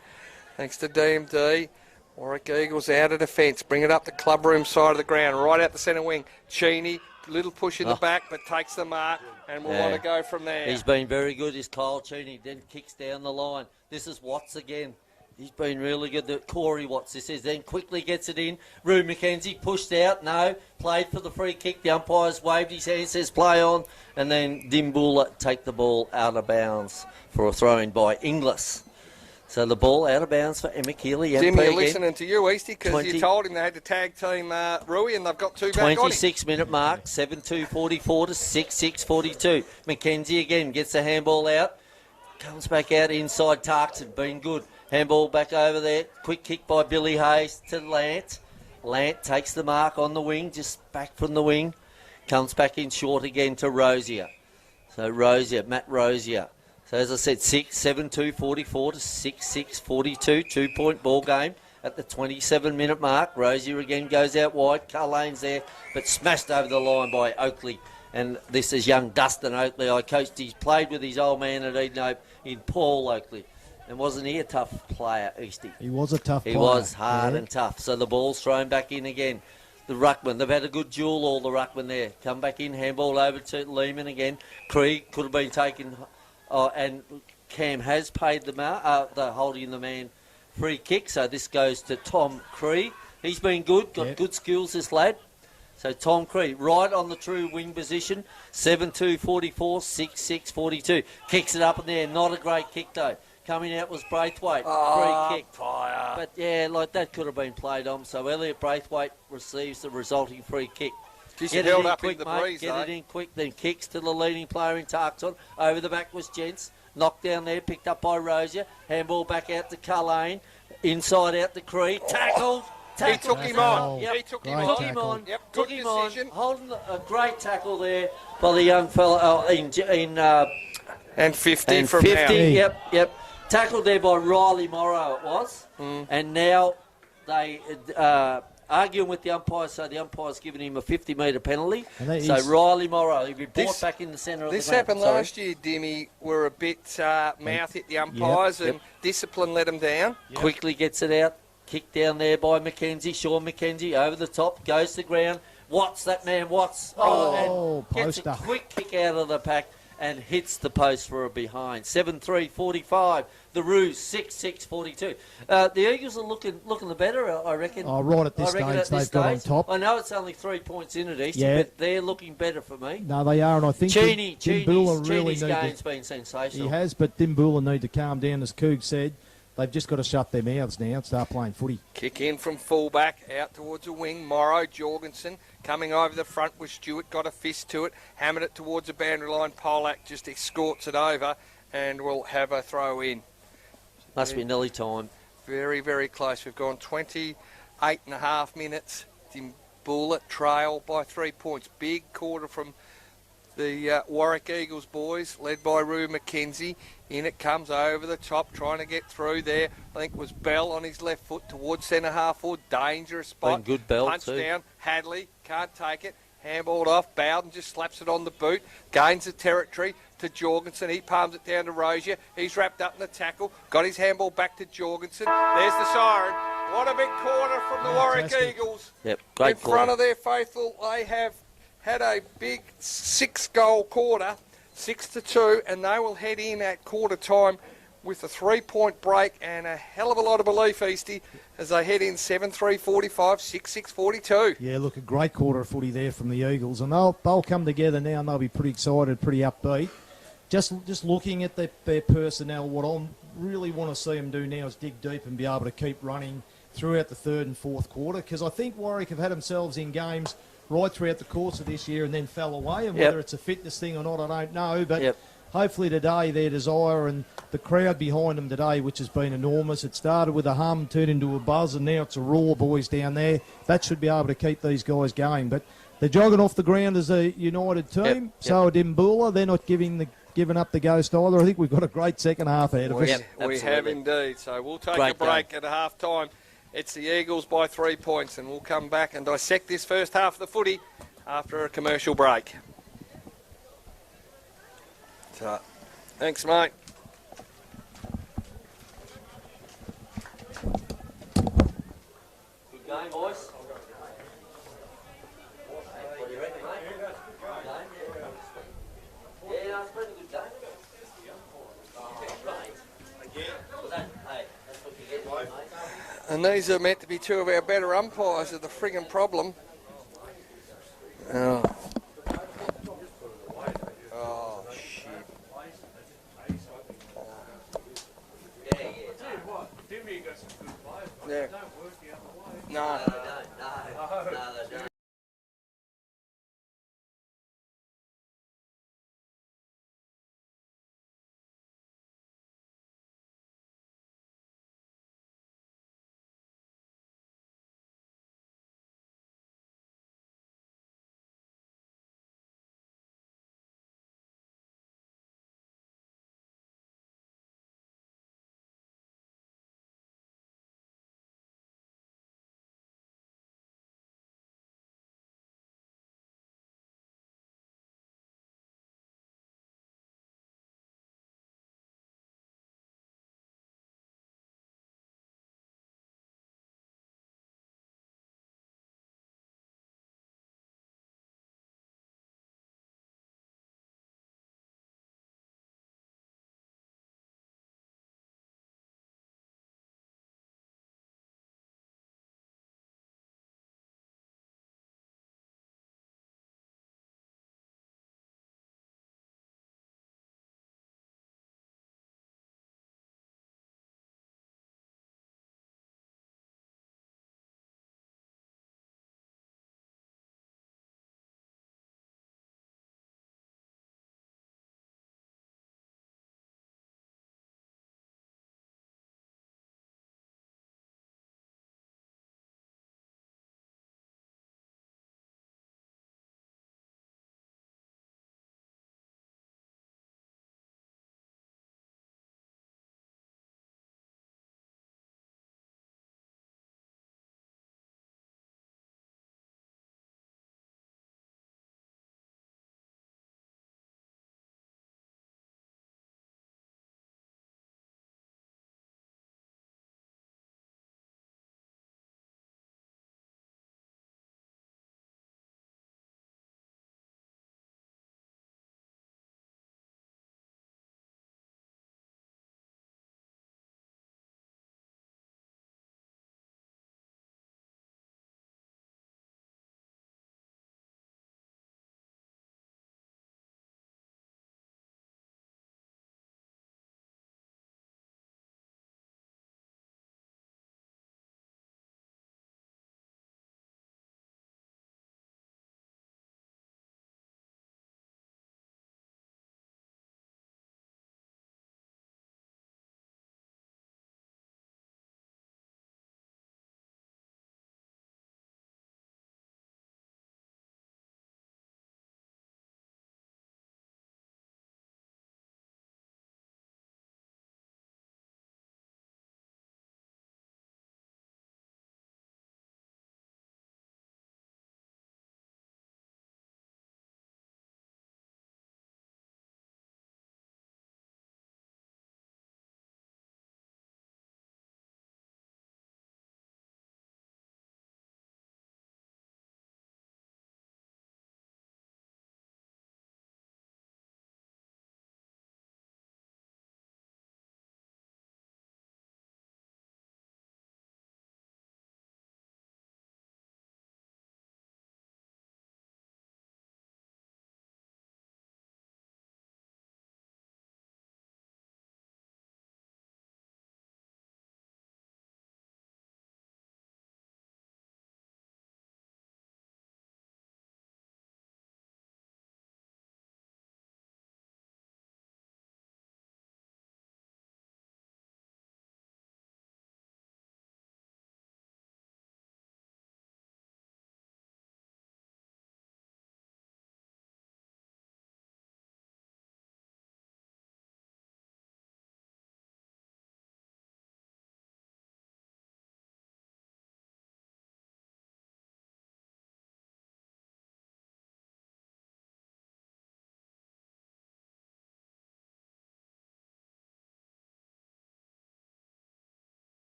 Thanks to DMD. Warrack Eagles out of defence. Bring it up the club room side of the ground, right out the centre wing. Cheney, little push in the back, but takes the mark, and we'll want to go from there. He's been very good, is Kyle Cheney. Then kicks down the line. This is Watts again. He's been really good. The Corey Watts, this is. Then quickly gets it in. Rue McKenzie pushed out. No. Played for the free kick. The umpire's waved his hand, says play on. And then Dimboola take the ball out of bounds for a throw-in by Inglis. So the ball out of bounds for Emma Keeley. Jimmy, MP you're again. listening to you, Easty, because 20 you told him they had to tag team Rui, and they've got two back on him. 26-minute mark, 7-2-44 to 6-6-42. McKenzie again gets the handball out. Comes back out inside. Tarkson, been good. Handball back over there. Quick kick by Billy Hayes to Lant. Lant takes the mark on the wing, just back from the wing. Comes back in short again to Rosier. So Rosier, Matt Rosier. So as I said, 7-2-44 to 6-6-42. 2-point ball game at the 27-minute mark. Rosier again goes out wide. Carlane's there, but smashed over the line by Oakley. And this is young Dustin Oakley. I coached, he's played with his old man at Eden in Paul Oakley. And wasn't he a tough player, Easty? He was a tough player. He was hard yeah. and tough. So the ball's thrown back in again. The ruckman, they've had a good duel, all the ruckman there. Come back in, handball over to Lehman again. Krieg could have been taken, and Cam has paid the holding the man free kick. So this goes to Tom Krieg. He's been good, got good skills, this lad. So Tom Krieg, right on the true wing position, 7-2-44, 6-6-42. Kicks it up in there, not a great kick though. Coming out was Braithwaite, free kick. Fire. But yeah, like that could have been played on. So Elliot Braithwaite receives the resulting free kick. Just Get held it in up quick, in the mate. breeze, Get though. it in quick, then kicks to the leading player in Tarkson. Over the back was Gents. Knocked down there, picked up by Rosier. Handball back out to Culhane. Inside out to Cree. Tackled. He took him on. Yep. He took him Great on. Took him on. Yep, Took good him on. decision. Holding a great tackle there by the young fella And 50 and from 50. now. Yep. Tackled there by Riley Morrow it was. And now they arguing with the umpire, so the umpire's given him a 50-metre penalty. So Riley Morrow, he'll be brought back in the centre of the This ground. happened last year, Dimmy. Were a bit mouth hit the umpires and discipline let them down. Quickly gets it out. Kick down there by McKenzie. Sean McKenzie over the top, goes to the ground. Watts, that man Watts. And gets poster. a quick kick out of the pack and hits the post for a behind. 7-3-45. The Roos 6-6-42. The Eagles are looking the better, I reckon. Oh, right at this I reckon stage, at this they've got on stage. top. I know it's only 3 points in it, Easty, Yeah. but they're looking better for me. No, they are, and I think Dimboola really Cheney's need game's to. been sensational. He has, but Dimboola need to calm down, as Coog said. They've just got to shut their mouths now and start playing footy. Kick in from fullback, out towards a wing. Morrow, Jorgensen, coming over the front with Stewart, got a fist to it, hammered it towards the boundary line. Polak just escorts it over and will have a throw in. Must be nearly time. Very, very close. We've gone 28 and a half minutes. Dimboola trail by 3 points. Big quarter from the Warrack Eagles boys, led by Rue McKenzie. In it comes over the top, trying to get through there. I think it was Bell on his left foot towards centre half forward. Dangerous spot. Been good Bell Punch too. down. Hadley can't take it. Handballed off. Bowden just slaps it on the boot. Gains the territory to Jorgensen. He palms it down to Rosier. He's wrapped up in the tackle. Got his handball back to Jorgensen. There's the siren. What a big quarter from the Warrack Fantastic. Eagles. Yep, great In quarter. front of their faithful, they have had a big 6-goal quarter, 6-2, and they will head in at quarter time with a 3-point break and a hell of a lot of belief, Eastie, as they head in 7-3-45, 6-6-42. Yeah, look, a great quarter of footy there from the Eagles, and they'll come together now and they'll be pretty excited, pretty upbeat. Just looking at their personnel, what I really want to see them do now is dig deep and be able to keep running throughout the third and fourth quarter, because I think Warrack have had themselves in games right throughout the course of this year and then fell away, and whether it's a fitness thing or not, I don't know, but hopefully today their desire and the crowd behind them today, which has been enormous. It started with a hum, turned into a buzz, and now it's a roar, boys, down there. That should be able to keep these guys going. But they're jogging off the ground as a united team. So are Dimboola. They're not giving up the ghost either. I think we've got a great second half ahead of us. We have indeed. So we'll take a break at half time. It's the Eagles by 3 points, and we'll come back and dissect this first half of the footy after a commercial break. So, thanks, mate. Good game, boys. What do you reckon, mate? Good game? Yeah, it's been a good game. And these are meant to be two of our better umpires, are the friggin' problem. Oh. Oh, shit. Yeah. No. No, they don't.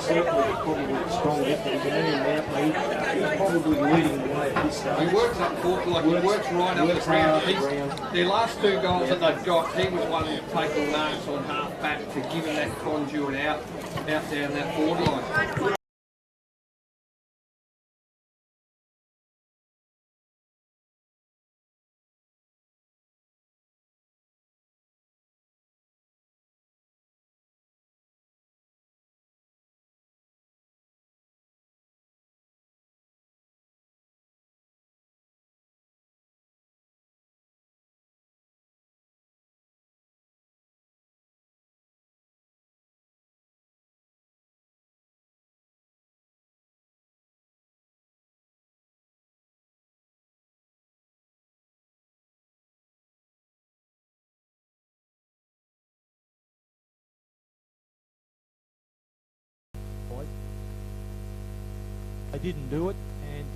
Certainly, probably the strongest. He's an He's probably leading the way at this stage. He works up court, like he works right up the ground. Their last 2 goals that they've got, he was one taking marks on half back to give him that conduit out down that forward line. They didn't do it, and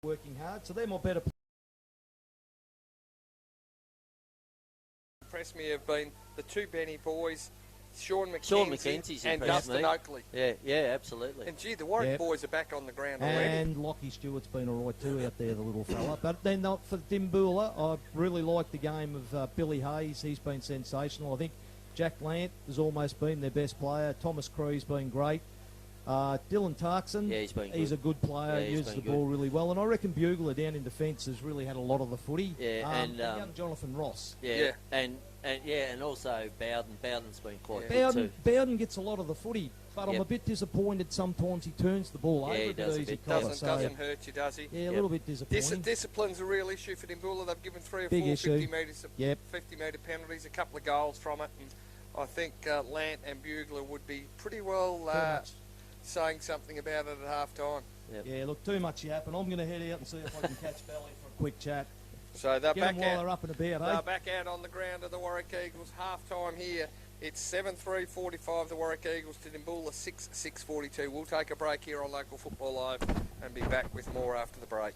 working hard, so they're more better. Impressed me have been the 2 Benny boys, Sean McKenzie's and impressed Dustin me. Oakley. Yeah, absolutely. And gee, the Warrack boys are back on the ground already. And Lockie Stewart's been all right too out there, the little fella. But then for Dimboola, I really like the game of Billy Hayes. He's been sensational. I think Jack Lant has almost been their best player. Thomas Cree's been great. Dylan Tarkson, he's a good player, uses the ball really well. And I reckon Bugler down in defence has really had a lot of the footy. And young Jonathan Ross. And also Bowden. Bowden's been quite good too. Bowden gets a lot of the footy, but I'm a bit disappointed sometimes he turns the ball over he does a bit easy. Doesn't hurt you, does he? Yeah, a little bit disappointing. Discipline's a real issue for Dimboola. They've given 3 or Big 4 issue. 50-metre penalties, a couple of goals from it. And I think Lant and Bugler would be pretty well saying something about it at half time. Yeah, look, too much yapping. I'm going to head out and see if I can catch Belly for a quick chat. So they're Get back them while out. they're up and about, They're back out on the ground of the Warrack Eagles. Half time here. It's 7-3-45 the Warrack Eagles to Dimboola 6-6-42. We'll take a break here on Local Football Live and be back with more after the break.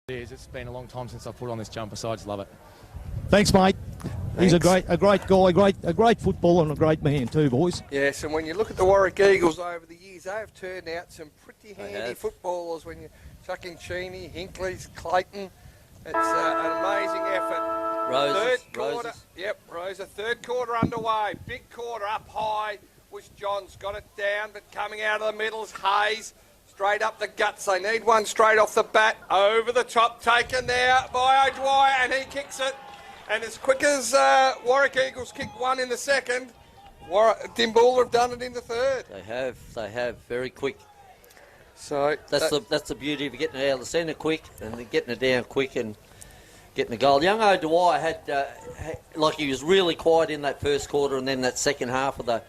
it is. It's been a long time since I've put on this jumper, so I just love it. Thanks, mate. He's a Thanks. great guy, a great footballer and a great man too, boys. Yes, and when you look at the Warrack Eagles over the years, they have turned out some pretty handy footballers. When you're chucking Cheney, Hinkley's, Clayton, it's an amazing effort. Roses. Third quarter, yep, Rosa. Third quarter underway. Big quarter up high was Johns. Got it down, but coming out of the middle is Hayes. Straight up the guts. They need one straight off the bat. Over the top, taken there by O'Dwyer, and he kicks it. And as quick as Warrack Eagles kicked one in the second, Dimboola have done it in the third. They have, very quick. So That's the beauty of getting it out of the centre quick and then getting it down quick and getting the goal. Young O'Dwyer had he was really quiet in that first quarter and then that second half of the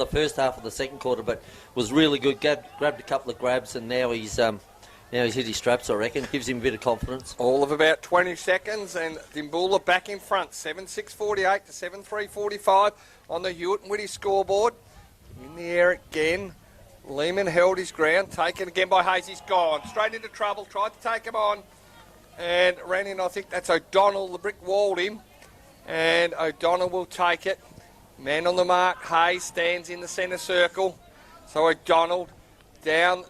first half of the second quarter, but was really good. Grabbed a couple of grabs and now he's hit his straps, I reckon. Gives him a bit of confidence. all of about 20 seconds, and Dimboola back in front, 7-6-48 to 7-3-45 on the Hewitt and Whitty scoreboard. In the air again. Lehman held his ground, taken again by Hayes. He's gone straight into trouble. Tried to take him on, and ran in. I think that's O'Donnell. The brick walled him, and O'Donnell will take it. Man on the mark. Hayes stands in the centre circle. So O'Donnell down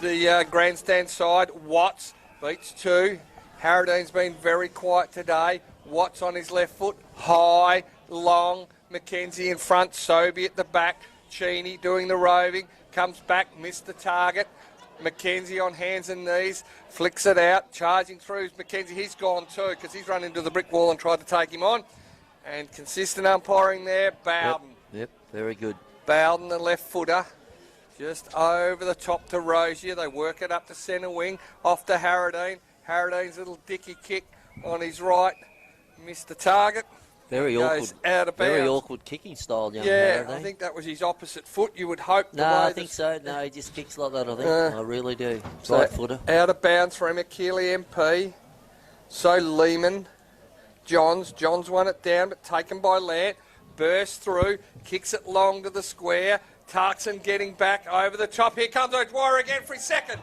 the grandstand side. Watts beats two. Harradine's been very quiet today. Watts on his left foot. High, long. Mackenzie in front. Sobey at the back. Cheney doing the roving. Comes back. Missed the target. Mackenzie on hands and knees. Flicks it out. Charging through Mackenzie. He's gone too because he's run into the brick wall and tried to take him on. And consistent umpiring there. Bowden. Yep, very good. Bowden, the left footer. Just over the top to Rosier. They work it up to centre wing. Off to Harradine. Harradine's little dicky kick on his right. Missed the target. Very Goes awkward. out of bounds. Very awkward kicking style, young Yeah, Harradine. I think that was his opposite foot. You would hope. No, I think so. No, he just kicks like that, I think. I really do. Right footer. Out of bounds for Keeley MP. So Lehman. Johns won it down, but taken by Lant. Bursts through. Kicks it long to the square. Tarkson getting back over the top. Here comes O'Dwyer again for his second.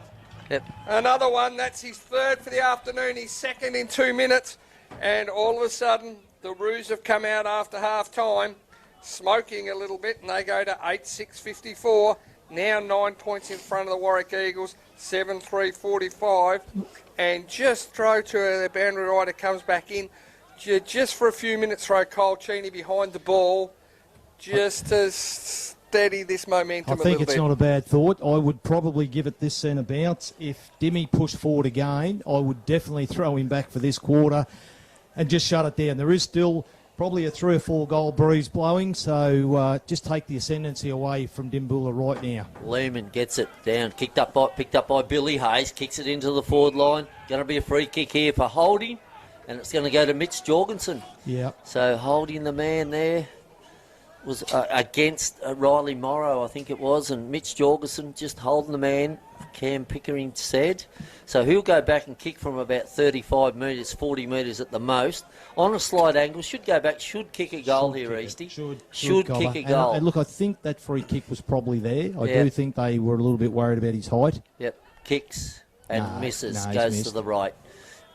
Yep. Another one. That's his third for the afternoon. He's second in 2 minutes. And all of a sudden, the Roos have come out after half time, smoking a little bit, and they go to 8-6-54. Now 9 points in front of the Warrack Eagles, 7-3-45. And just throw to the boundary rider comes back in. Just for a few minutes, throw Cole Cheney behind the ball, just to steady this momentum a little bit. I think it's not a bad thought. I would probably give it this centre bounce. If Dimmy pushed forward again, I would definitely throw him back for this quarter and just shut it down. There is still probably a 3 or 4 goal breeze blowing, so just take the ascendancy away from Dimboola right now. Lehman gets it down, picked up by Billy Hayes, kicks it into the forward line. Going to be a free kick here for holding, and it's going to go to Mitch Jorgensen. Yeah. So holding the man there was against Riley Morrow, I think it was, and Mitch Jorgensen just holding the man, Cam Pickering said. So he'll go back and kick from about 35 metres, 40 metres at the most, on a slight angle. Should go back, should kick a goal here, Easty. Should kick a goal. And look, I think that free kick was probably there. I do think they were a little bit worried about his height. Yep, kicks and misses, he's goes missed. to the right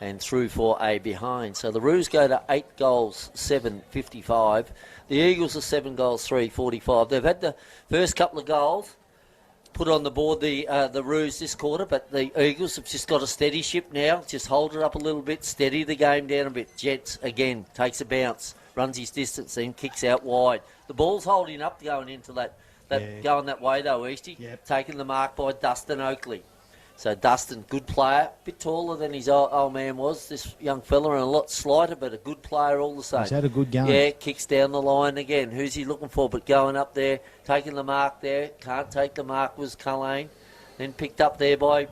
and through for a behind. So the Roos go to 8 goals, 7-55. The Eagles are 7 goals, 3-45. They've had the first couple of goals put on the board, the Roos this quarter, but the Eagles have just got a steady ship now. Just hold it up a little bit, steady the game down a bit. Jets again takes a bounce, runs his distance, then kicks out wide. The ball's holding up going into that going that way though, Easty. Yep. Taking the mark by Dustin Oakley. So Dustin, good player, a bit taller than his old man was, this young fella, and a lot slighter, but a good player all the same. He's had a good game. Yeah, kicks down the line again. Who's he looking for? But going up there, taking the mark there. Can't take the mark was Cullen. Then picked up there by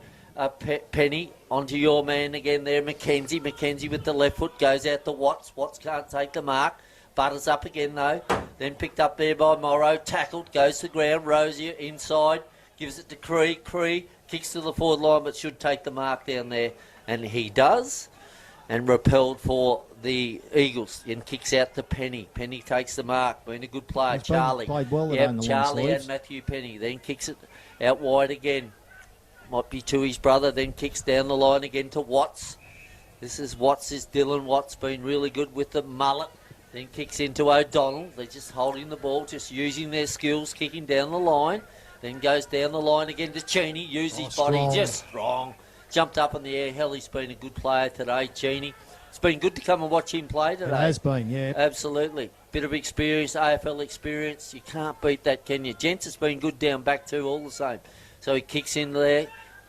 Penny. Onto your man again there, Mackenzie. Mackenzie with the left foot goes out to Watts. Watts can't take the mark. Butters up again though. Then picked up there by Morrow. Tackled, goes to the ground. Rosier inside. Gives it to Cree. Cree kicks to the forward line but should take the mark down there. And he does. And repelled for the Eagles. And kicks out to Penny. Penny takes the mark. Been a good player. He's Charlie. played well yep, on the Charlie long and sleeves. Matthew Penny. Then kicks it out wide again. Might be to his brother. Then kicks down the line again to Watts. This is Dylan Watts been really good with the mullet. Then kicks into O'Donnell. They're just holding the ball, just using their skills, kicking down the line. Then goes down the line again to Cheney. Use his body, strong. just strong. Jumped up in the air. Hell, he's been a good player today, Cheney. It's been good to come and watch him play today. It has been, yeah. Absolutely. Bit of experience, AFL experience. You can't beat that, can you? Gents has been good down back too, all the same. So he kicks in there.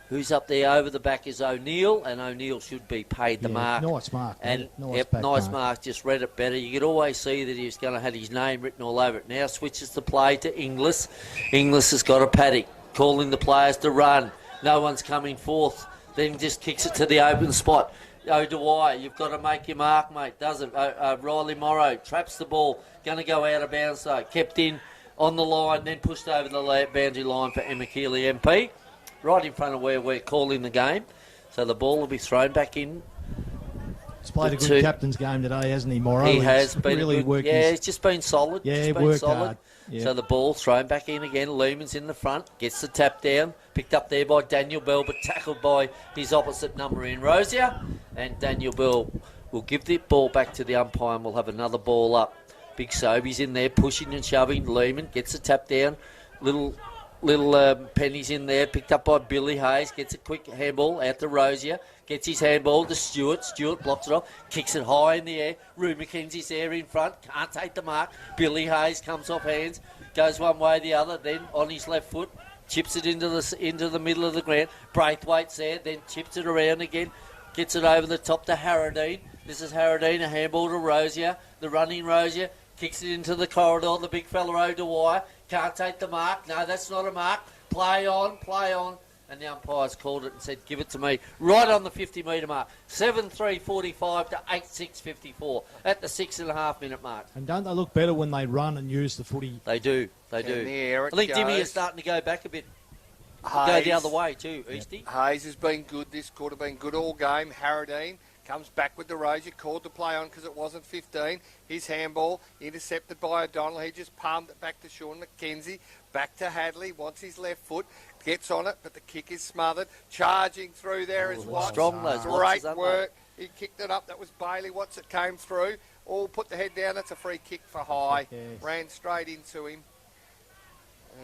Who's up there over the back is O'Neill, and O'Neill should be paid the mark. Nice mark. And nice mark. Just read it better. You could always see that he was going to have his name written all over it. Now switches the play to Inglis. Inglis has got a paddock, calling the players to run. No one's coming forth. Then just kicks it to the open spot. O'Dwyer, you've got to make your mark, mate. Doesn't. Riley Morrow traps the ball. Going to go out of bounds, though. Kept in on the line, then pushed over the boundary line for Emma Keeley MP. Right in front of where we're calling the game. So the ball will be thrown back in. He's played a good captain's game today, hasn't he, Morrow? He has been really good. Yeah, he's just been solid. Yeah, he worked hard. Yeah. So the ball thrown back in again. Lehman's in the front. Gets the tap down. Picked up there by Daniel Bell, but tackled by his opposite number in Rosier. And Daniel Bell will give the ball back to the umpire and we'll have another ball up. Big Sobey's in there pushing and shoving. Lehman gets the tap down. Little pennies in there, picked up by Billy Hayes, gets a quick handball out to Rosier, gets his handball to Stewart. Stewart blocks it off, kicks it high in the air. Rue McKenzie's there in front, can't take the mark. Billy Hayes comes off hands, goes one way or the other, then on his left foot, chips it into the middle of the ground. Braithwaite's there, then chips it around again, gets it over the top to Harradine. This is Harradine, a handball to Rosier, the running Rosier, kicks it into the corridor, the big fella O'Dwyer. Can't take the mark. No, that's not a mark. Play on. And the umpires called it and said, give it to me. Right on the 50-metre mark. 7:3:45 to 8:6:54 at the 6.5 minute mark. And don't they look better when they run and use the footy? They do. I think Dimmy is starting to go back a bit. Go the other way too, Eastie. Hayes has been good this quarter, been good all game. Harradine comes back with the Rosier, called to play on because it wasn't 15. His handball intercepted by O'Donnell. He just palmed it back to Sean McKenzie. Back to Hadley, wants his left foot, gets on it, but the kick is smothered. Charging through there is Watts. Strong those Great work. He kicked it up. That was Bailey Watts that came through. All put the head down. That's a free kick for High. Yes. Ran straight into him.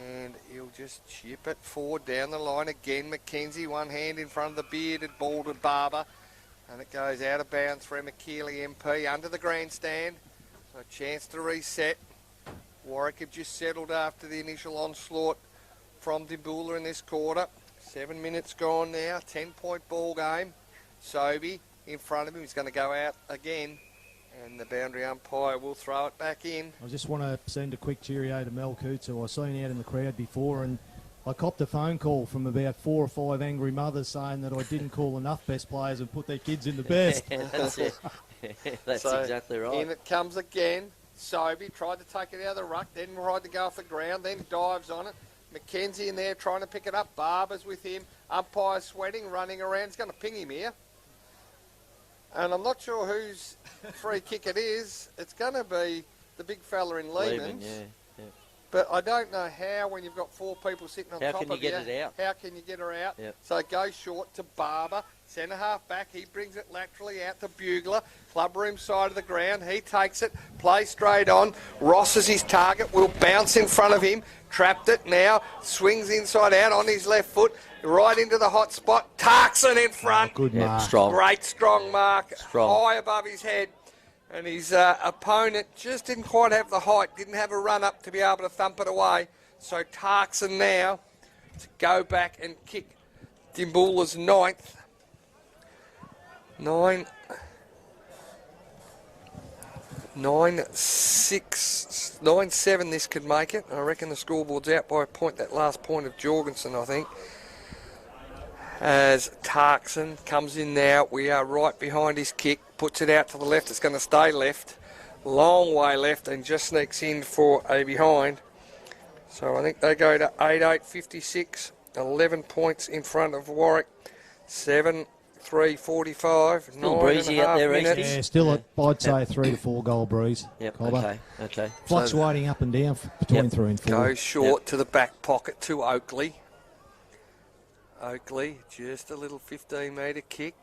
And he'll just chip it forward down the line again. McKenzie, one hand in front of the bearded, balded barber. And it goes out of bounds for Emma Keeley MP under the grandstand. So a chance to reset. Warrack have just settled after the initial onslaught from Dimboola in this quarter. 7 minutes gone now, 10-point ball game. Sobey in front of him, he's going to go out again. And the boundary umpire will throw it back in. I just want to send a quick cheerio to Mel Coots, who I've seen out in the crowd before, and I copped a phone call from about 4 or 5 angry mothers saying that I didn't call enough best players and put their kids in the best. That's it. That's exactly right. In it comes again. Sobey tried to take it out of the ruck, then tried to go off the ground, then dives on it. McKenzie in there trying to pick it up. Barber's with him. Umpire sweating, running around. He's going to ping him here. And I'm not sure whose free kick it is. It's going to be the big fella in Lehman's. Yeah. But I don't know how, when you've got 4 people sitting on top of you. How can you get it out? How can you get her out? Yep. So it goes short to Barber. Centre half back. He brings it laterally out to Bugler. Club room side of the ground. He takes it. Play straight on. Ross is his target. Will bounce in front of him. Trapped it now. Swings inside out on his left foot. Right into the hot spot. Tarkson in front. Good mark. Strong. Great strong mark. Strong. High above his head. And his opponent just didn't quite have the height, didn't have a run up to be able to thump it away. So Tarkson now to go back and kick Dimboola's 9th. 9-7 this could make it. I reckon the scoreboard's out by a point, that last point of Jorgensen, I think. As Tarkson comes in now, we are right behind his kick, puts it out to the left, it's going to stay left, long way left, and just sneaks in for a behind. So I think they go to 8-8-56, 11 points in front of Warrack, 7-3-45, Still breezy out there, minutes. Yeah, still, I'd say a 3 to 4 goal breeze. Yep, Cobber. okay. Fluctuating up and down between 3 and 4. Goes short to the back pocket to Oakley. Oakley, just a little 15-metre kick.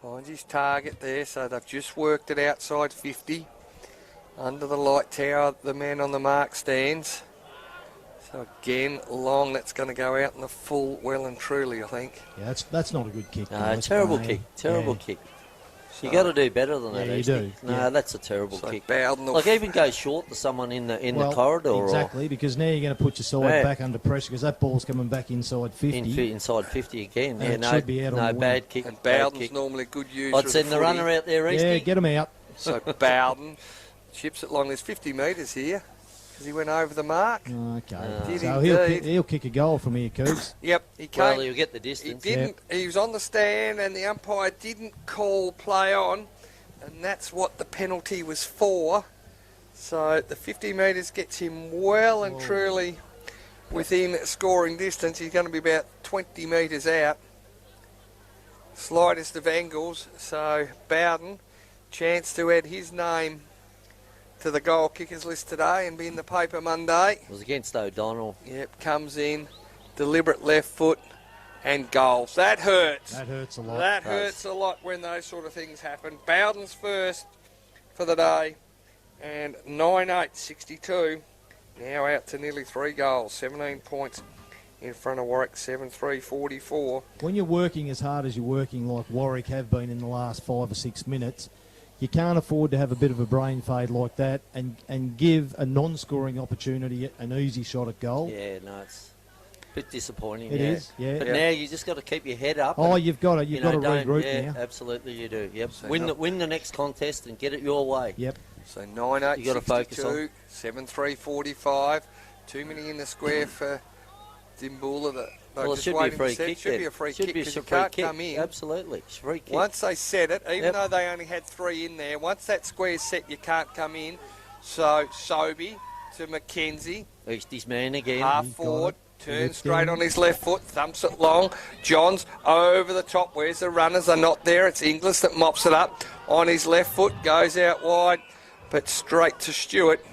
Finds his target there, so they've just worked it outside 50. Under the light tower, the man on the mark stands. So again, long, that's going to go out in the full, well and truly, I think. Yeah, that's not a good kick. No, terrible kick. Terrible kick. You got to do better than that. Yeah, you do. No, that's a terrible So kick. Bowden will Like even go short to someone in the corridor. Exactly, because now you're going to put your side back under pressure because that ball's coming back inside 50. Inside 50 again. And Yeah, it should be out on the wing. bad kick. And bad Bowden's kick. normally a good user I'd send the runner out there, Easty. Yeah, get him out. So Bowden chips it long. There's 50 metres here because he went over the mark. Okay. Did So indeed. he'll kick a goal from here, Cougs. Yep, he came. Well, he'll get the He distance. didn't. He was on the stand, and the umpire didn't call play on, and that's what the penalty was for. So the 50 metres gets him well and truly within scoring distance. He's going to be about 20 metres out. Slightest of angles. So Bowden, chance to add his name to the goal kickers list today and be in the paper Monday. It was against O'Donnell. Yep, comes in, deliberate left foot, and goals. That hurts. That hurts a lot. That hurts a lot when those sort of things happen. Bowden's first for the day, and 9-8-62. Now out to nearly 3 goals, 17 points in front of Warrack, 7-3-44. When you're working as hard as you're working like Warrack have been in the last 5 or 6 minutes, you can't afford to have a bit of a brain fade like that and give a non-scoring opportunity an easy shot at goal. Yeah, no, it's a bit disappointing. It is, yeah. But now you just got to keep your head up. Oh, and, you've got to regroup now. Absolutely, you do. Yep. So Win the next contest and get it your way. Yep. So 9-8-62, You gotta focus on. 7-3-45. Too many in the square for Dimboola. Well, it should be a free kick. Should be a free kick because you can't come in. Absolutely, it's a free kick. Once they set it, even though they only had 3 in there, once that square's set, you can't come in. So Sobey to Mackenzie, Easty's man again. half He's forward, got it. turns straight on his left foot, thumps it long. Johns over the top. Where's the runners? They're not there. It's Inglis that mops it up on his left foot, goes out wide, but straight to Stewart,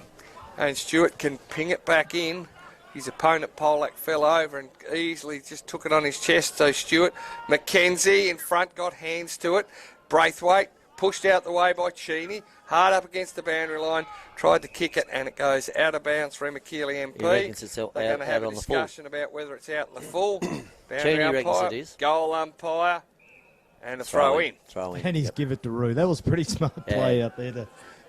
and Stewart can ping it back in. His opponent, Polak, fell over and easily just took it on his chest. So Stewart, Mackenzie in front, got hands to it. Braithwaite pushed out the way by Cheney. Hard up against the boundary line. Tried to kick it and it goes out of bounds for Remakili MP. He reckons it's out, They're going to have out a on the full. discussion about whether it's out in the full. Cheney Boundary reckons umpire, it is. goal umpire, and a throw in. Throw in. And he's give it to Roo. That was pretty smart play out there to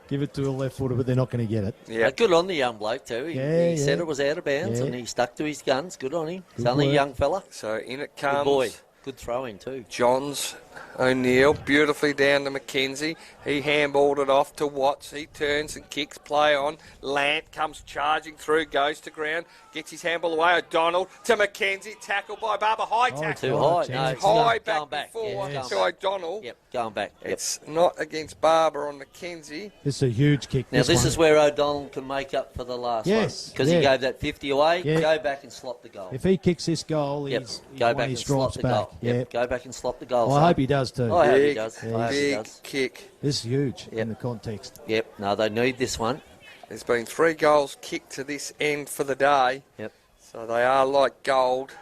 give it to a left footer, but they're not going to get it. Yeah. Good on the young bloke too. He said it was out of bounds Yeah. and he stuck to his guns. Good on him. He's Good only a work. young fella. So in it Good comes. boy. Good throw in too. Johns O'Neill beautifully down to Mackenzie. He handballed it off to Watts. He turns and kicks, play on. Lant comes charging through, goes to ground, gets his handball away. O'Donnell to Mackenzie, tackled by Barber. High tackle. Too high. chance. High Going back before Yeah, to going back. O'Donnell. Yep, going back. Yep. It's not against Barber on Mackenzie. This is a huge kick. Now this one. is where O'Donnell can make up for the last Yes, one. Because he gave that 50 away. Yeah. Go back and slot the goal. If he kicks this goal, Yep. he's Go won back his and slot stripes the back. goal. Yep. Go back and slot the goal. Well, I hope he does too. I hope he Big, does. I hope he big does. kick. This is huge Yep. in the context. Yep. No, they need this one. There's been 3 goals kicked to this end for the day. Yep. So they are like gold.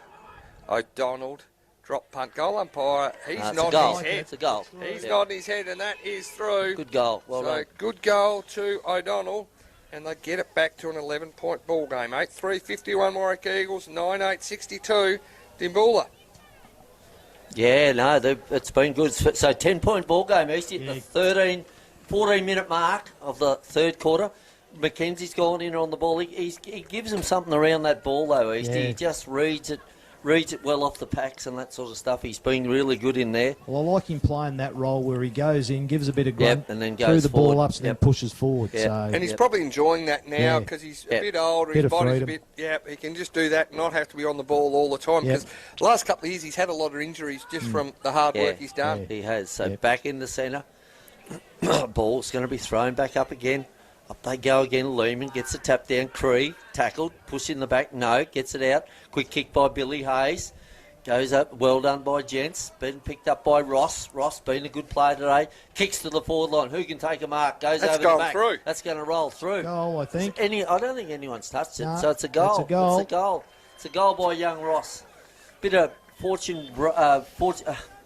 O'Donnell, drop punt, goal umpire. He's No, it's a nodding goal. his head. It's a goal. He's Yep. nodding his head, and that is through. Good goal. Well so done. good goal to O'Donnell, and they get it back to an 11-point ball game. 8-3-51 Warrack Eagles, 9-8-62 Dimboola. Yeah, no, it's been good. So 10-point ball game, Easty, at the 14-minute mark of the third quarter. Mackenzie's gone in on the ball. He gives him something around that ball, though, Easty. Yeah. He just reads it well off the packs and that sort of stuff. He's been really good in there. Well, I like him playing that role where he goes in, gives a bit of grunt, and then threw goes the ball forward. up, and then Yep. pushes forward. Yep. So And he's probably enjoying that now because he's a Yep. bit older. Bit His of body's freedom. a bit, he can just do that and not have to be on the ball all the time. Yep. Because the last couple of years he's had a lot of injuries just from the hard work he's done. He has. So Yep. back in the centre. Ball's going to be thrown back up again. Up they go again. Lehman gets a tap down. Cree tackled. Push in the back. No. Gets it out. Quick kick by Billy Hayes. Goes up. Well done by Gents. Been picked up by Ross. Ross been a good player today. Kicks to the forward line. Who can take a mark? Goes That's over gone the back. through. That's going to roll through. goal, I think. I don't think anyone's touched it. No, So it's a goal. it's a goal. It's a goal. It's a goal by young Ross. Bit of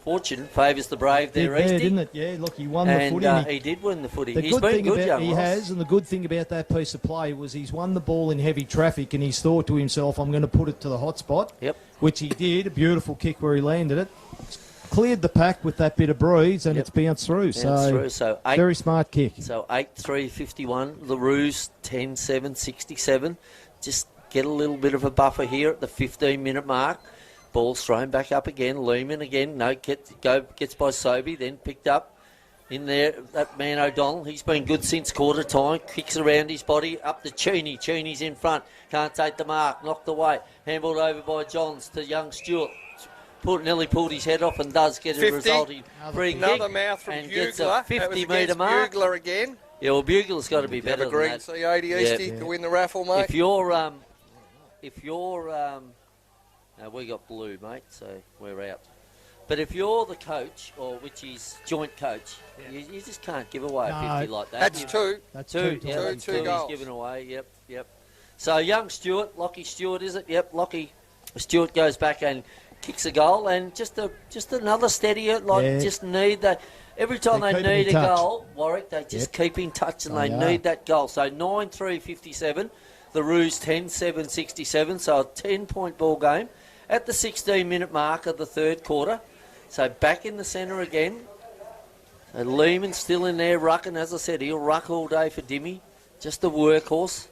Fortune favours the brave there, Did there, Easty. didn't it? Yeah, look, he won the And footy. he did win the footy. The He's good been thing good, about, young he Ross. has, and the good thing about that piece of play was he's won the ball in heavy traffic, and he's thought to himself, I'm going to put it to the hot spot. Yep. Which he did. A beautiful kick where he landed it. Cleared the pack with that bit of breeze, and it's bounced through. So very smart kick. So 8-3-51. The Roos 10-7-67. Just get a little bit of a buffer here at the 15-minute mark. Ball's thrown back up again. Lehman again. No, gets by Sobey. Then picked up in there. That man O'Donnell. He's been good since quarter time. Kicks around his body up to Cheney. Cheney's in front. Can't take the mark. Knocked away. Handballed over by Johns to young Stewart. Nearly pulled his head off and does get 50. a resulting free kick. Another mouth from and Bugler. gets a 50-metre mark. Bugler again. Yeah, well, Bugler's got to be better Have a green than that. C80 Easty to win the raffle, mate. If you're no, we got blue, mate, so we're out. But if you're the coach, or which is joint coach, you just can't give away a 50 like that. That's two. That's two. two. Yeah, that's two goals. He's given away. Yep. So young Stewart, Lockie Stewart, is it? Yep, Lockie Stewart goes back and kicks a goal, and just another steadier. Just need that. Every time they need a goal, Warrack, they just keep in touch, and they need that goal. So 9-3-57. The Roos 10-7-67. So a 10-point ball game at the 16-minute mark of the third quarter. So back in the centre again. So Lehman's still in there rucking. As I said, he'll ruck all day for Dimmy. Just a workhorse.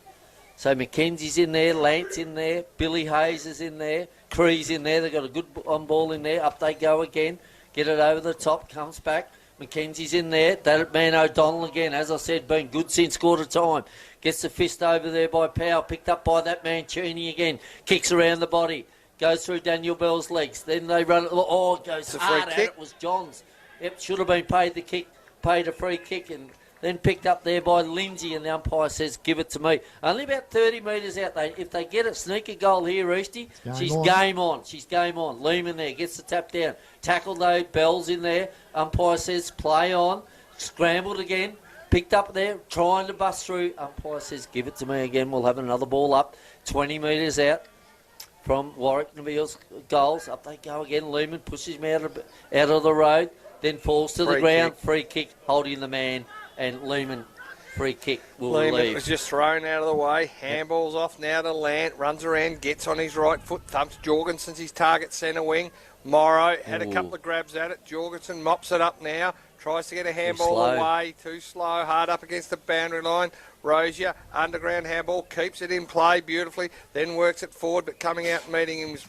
So Mackenzie's in there, Lance in there, Billy Hayes is in there, Cree's in there. They've got a good on ball in there. Up they go again. Get it over the top, comes back. Mackenzie's in there. That man O'Donnell again, as I said, been good since quarter time. Gets the fist over there by Powell, picked up by that man Cheney again. Kicks around the body. Goes through Daniel Bell's legs. Then they run it. Oh, it goes hard at it. It was Johns. Yep, should have been paid the kick, paid a free kick, and then picked up there by Lindsay, and the umpire says, give it to me. Only about 30 metres out. If they get a sneaker goal here, Easty, she's game on. She's game on. Lehman there, gets the tap down. Tackled though, Bell's in there. Umpire says, play on. Scrambled again. Picked up there, trying to bust through. Umpire says, give it to me again. We'll have another ball up. 20 metres out from Warrack Neville's goals. Up they go again. Lehman pushes him out of the road. Then falls to the ground. Free kick, holding the man. And Lehman, free kick, will leave. Was just thrown out of the way. Handballs off now to Lant. Runs around, gets on his right foot. Thumps Jorgensen's his target centre wing. Morrow had a couple of grabs at it. Jorgensen mops it up now. Tries to get a handball away. Too slow. Hard up against the boundary line. Rozier, underground handball. Keeps it in play beautifully. Then works it forward, but coming out and meeting him was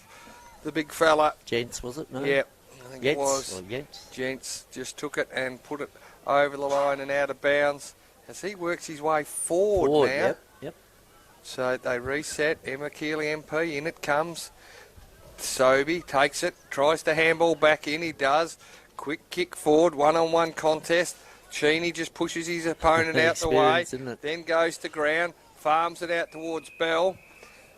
the big fella. Gents, was it? No. Yeah, I think it was. Gents. Gents just took it and put it over the line and out of bounds as he works his way forward now. Yep. So they reset. Emma Keeley MP, in it comes. Sobey takes it, tries to handball back in. He does. Quick kick forward, one-on-one contest. Cheney just pushes his opponent out the way, then goes to ground, farms it out towards Bell,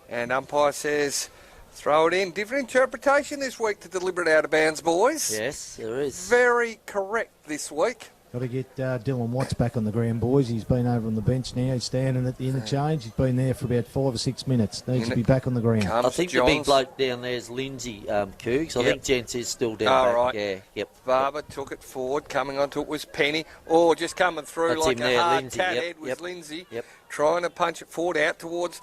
and umpire says, throw it in. Different interpretation this week to deliberate out of bounds, boys. Yes, there is. Very correct this week. Got to get Dylan Watts back on the ground, boys. He's been over on the bench now. He's standing at the interchange. He's been there for about 5 or 6 minutes. Needs to be back on the ground. I think the big bloke down there is Lindsay Cougs. I think Gents is still down back. Right. Yeah, yep. Barber took it forward. Coming onto it was Penny. Oh, just coming through That's like him a there, hard Lindsay. cat Yep, head was Lindsay. Yep. Trying to punch it forward out towards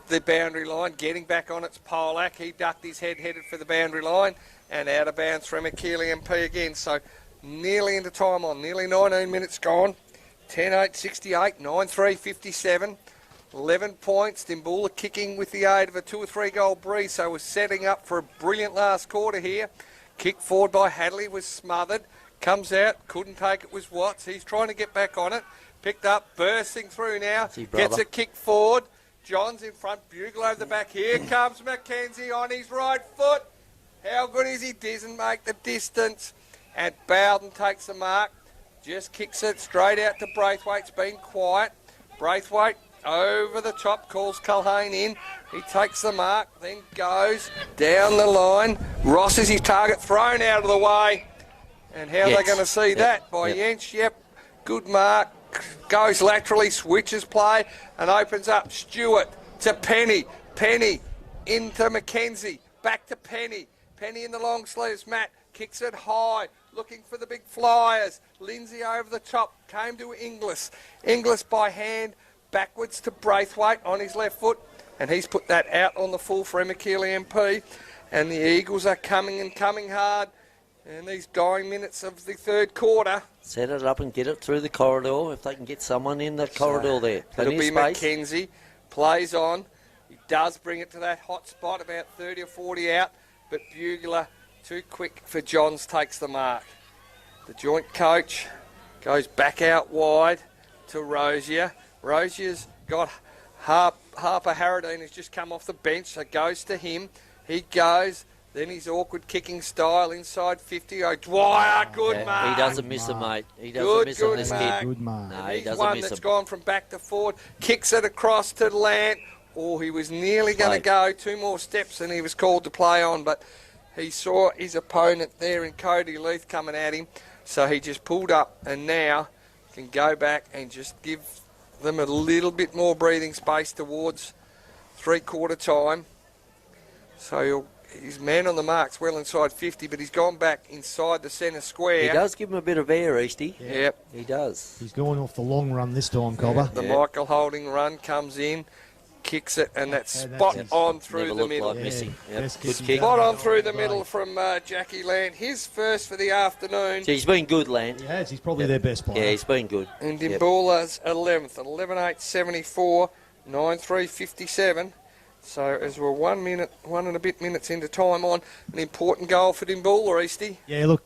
the boundary line. Getting back on its Polak. He ducked his head, headed for the boundary line. And out of bounds for Emma Keeley MP again. So nearly into time on. Nearly 19 minutes gone. 10-8-68, 9-3-57. 11 points. Dimboola kicking with the aid of a 2 or 3 goal breeze. So we're setting up for a brilliant last quarter here. Kick forward by Hadley was smothered. Comes out, couldn't take it, was Watts. He's trying to get back on it. Picked up, bursting through now. Gets a kick forward. John's in front, Bugle over the back. Here comes Mackenzie on his right foot. How good is he? Doesn't make the distance. And Bowden takes the mark. Just kicks it straight out to Braithwaite's been quiet. Braithwaite over the top, calls Culhane in. He takes the mark, then goes down the line. Ross is his target, thrown out of the way. And how are they going to see that? By Yench, good mark. Goes laterally, switches play, and opens up. Stewart to Penny. Penny into Mackenzie. Back to Penny. Penny in the long sleeves. Matt kicks it high, looking for the big flyers. Lindsay over the top, came to Inglis. Inglis by hand, backwards to Braithwaite on his left foot, and he's put that out on the full for Emmekili MP. And the Eagles are coming and coming hard in these dying minutes of the third quarter. Set it up and get it through the corridor if they can get someone in the corridor there. It'll be Plenty of space. McKenzie, plays on. He does bring it to that hot spot, about 30 or 40 out, but Bugler too quick for Johns, takes the mark. The joint coach goes back out wide to Rosier. Rosier's got Harper Harradine, who's just come off the bench, so goes to him. He goes, then his awkward kicking style inside 50. Oh, Dwyer, good mark. He doesn't miss him, mate. He doesn't miss him, this kid. Good mark. No, he He's doesn't one miss that's him. gone from back to forward, kicks it across to Lant. Oh, he was nearly going to go 2 more steps and he was called to play on, but he saw his opponent there in Cody Leith coming at him, so he just pulled up and now can go back and just give them a little bit more breathing space towards three-quarter time. So his man on the mark's well inside 50, but he's gone back inside the centre square. He does give him a bit of air, Easty. Yep. He does. He's going off the long run this time, Cobber. The Michael Holding run comes in, kicks it, and that's spot on through Never the looked middle. like missing. Yep. Best Good kicking kick. Spot on through the middle from Jackie Land. His first for the afternoon. He's been good, Land. He has. He's probably their best player. Yeah, he's been good. And Dimboola's 11th, 11.874, 9.357. So as we're 1 minute, 1 and a bit minutes into time on, an important goal for Dimboola, Easty. Yeah, look,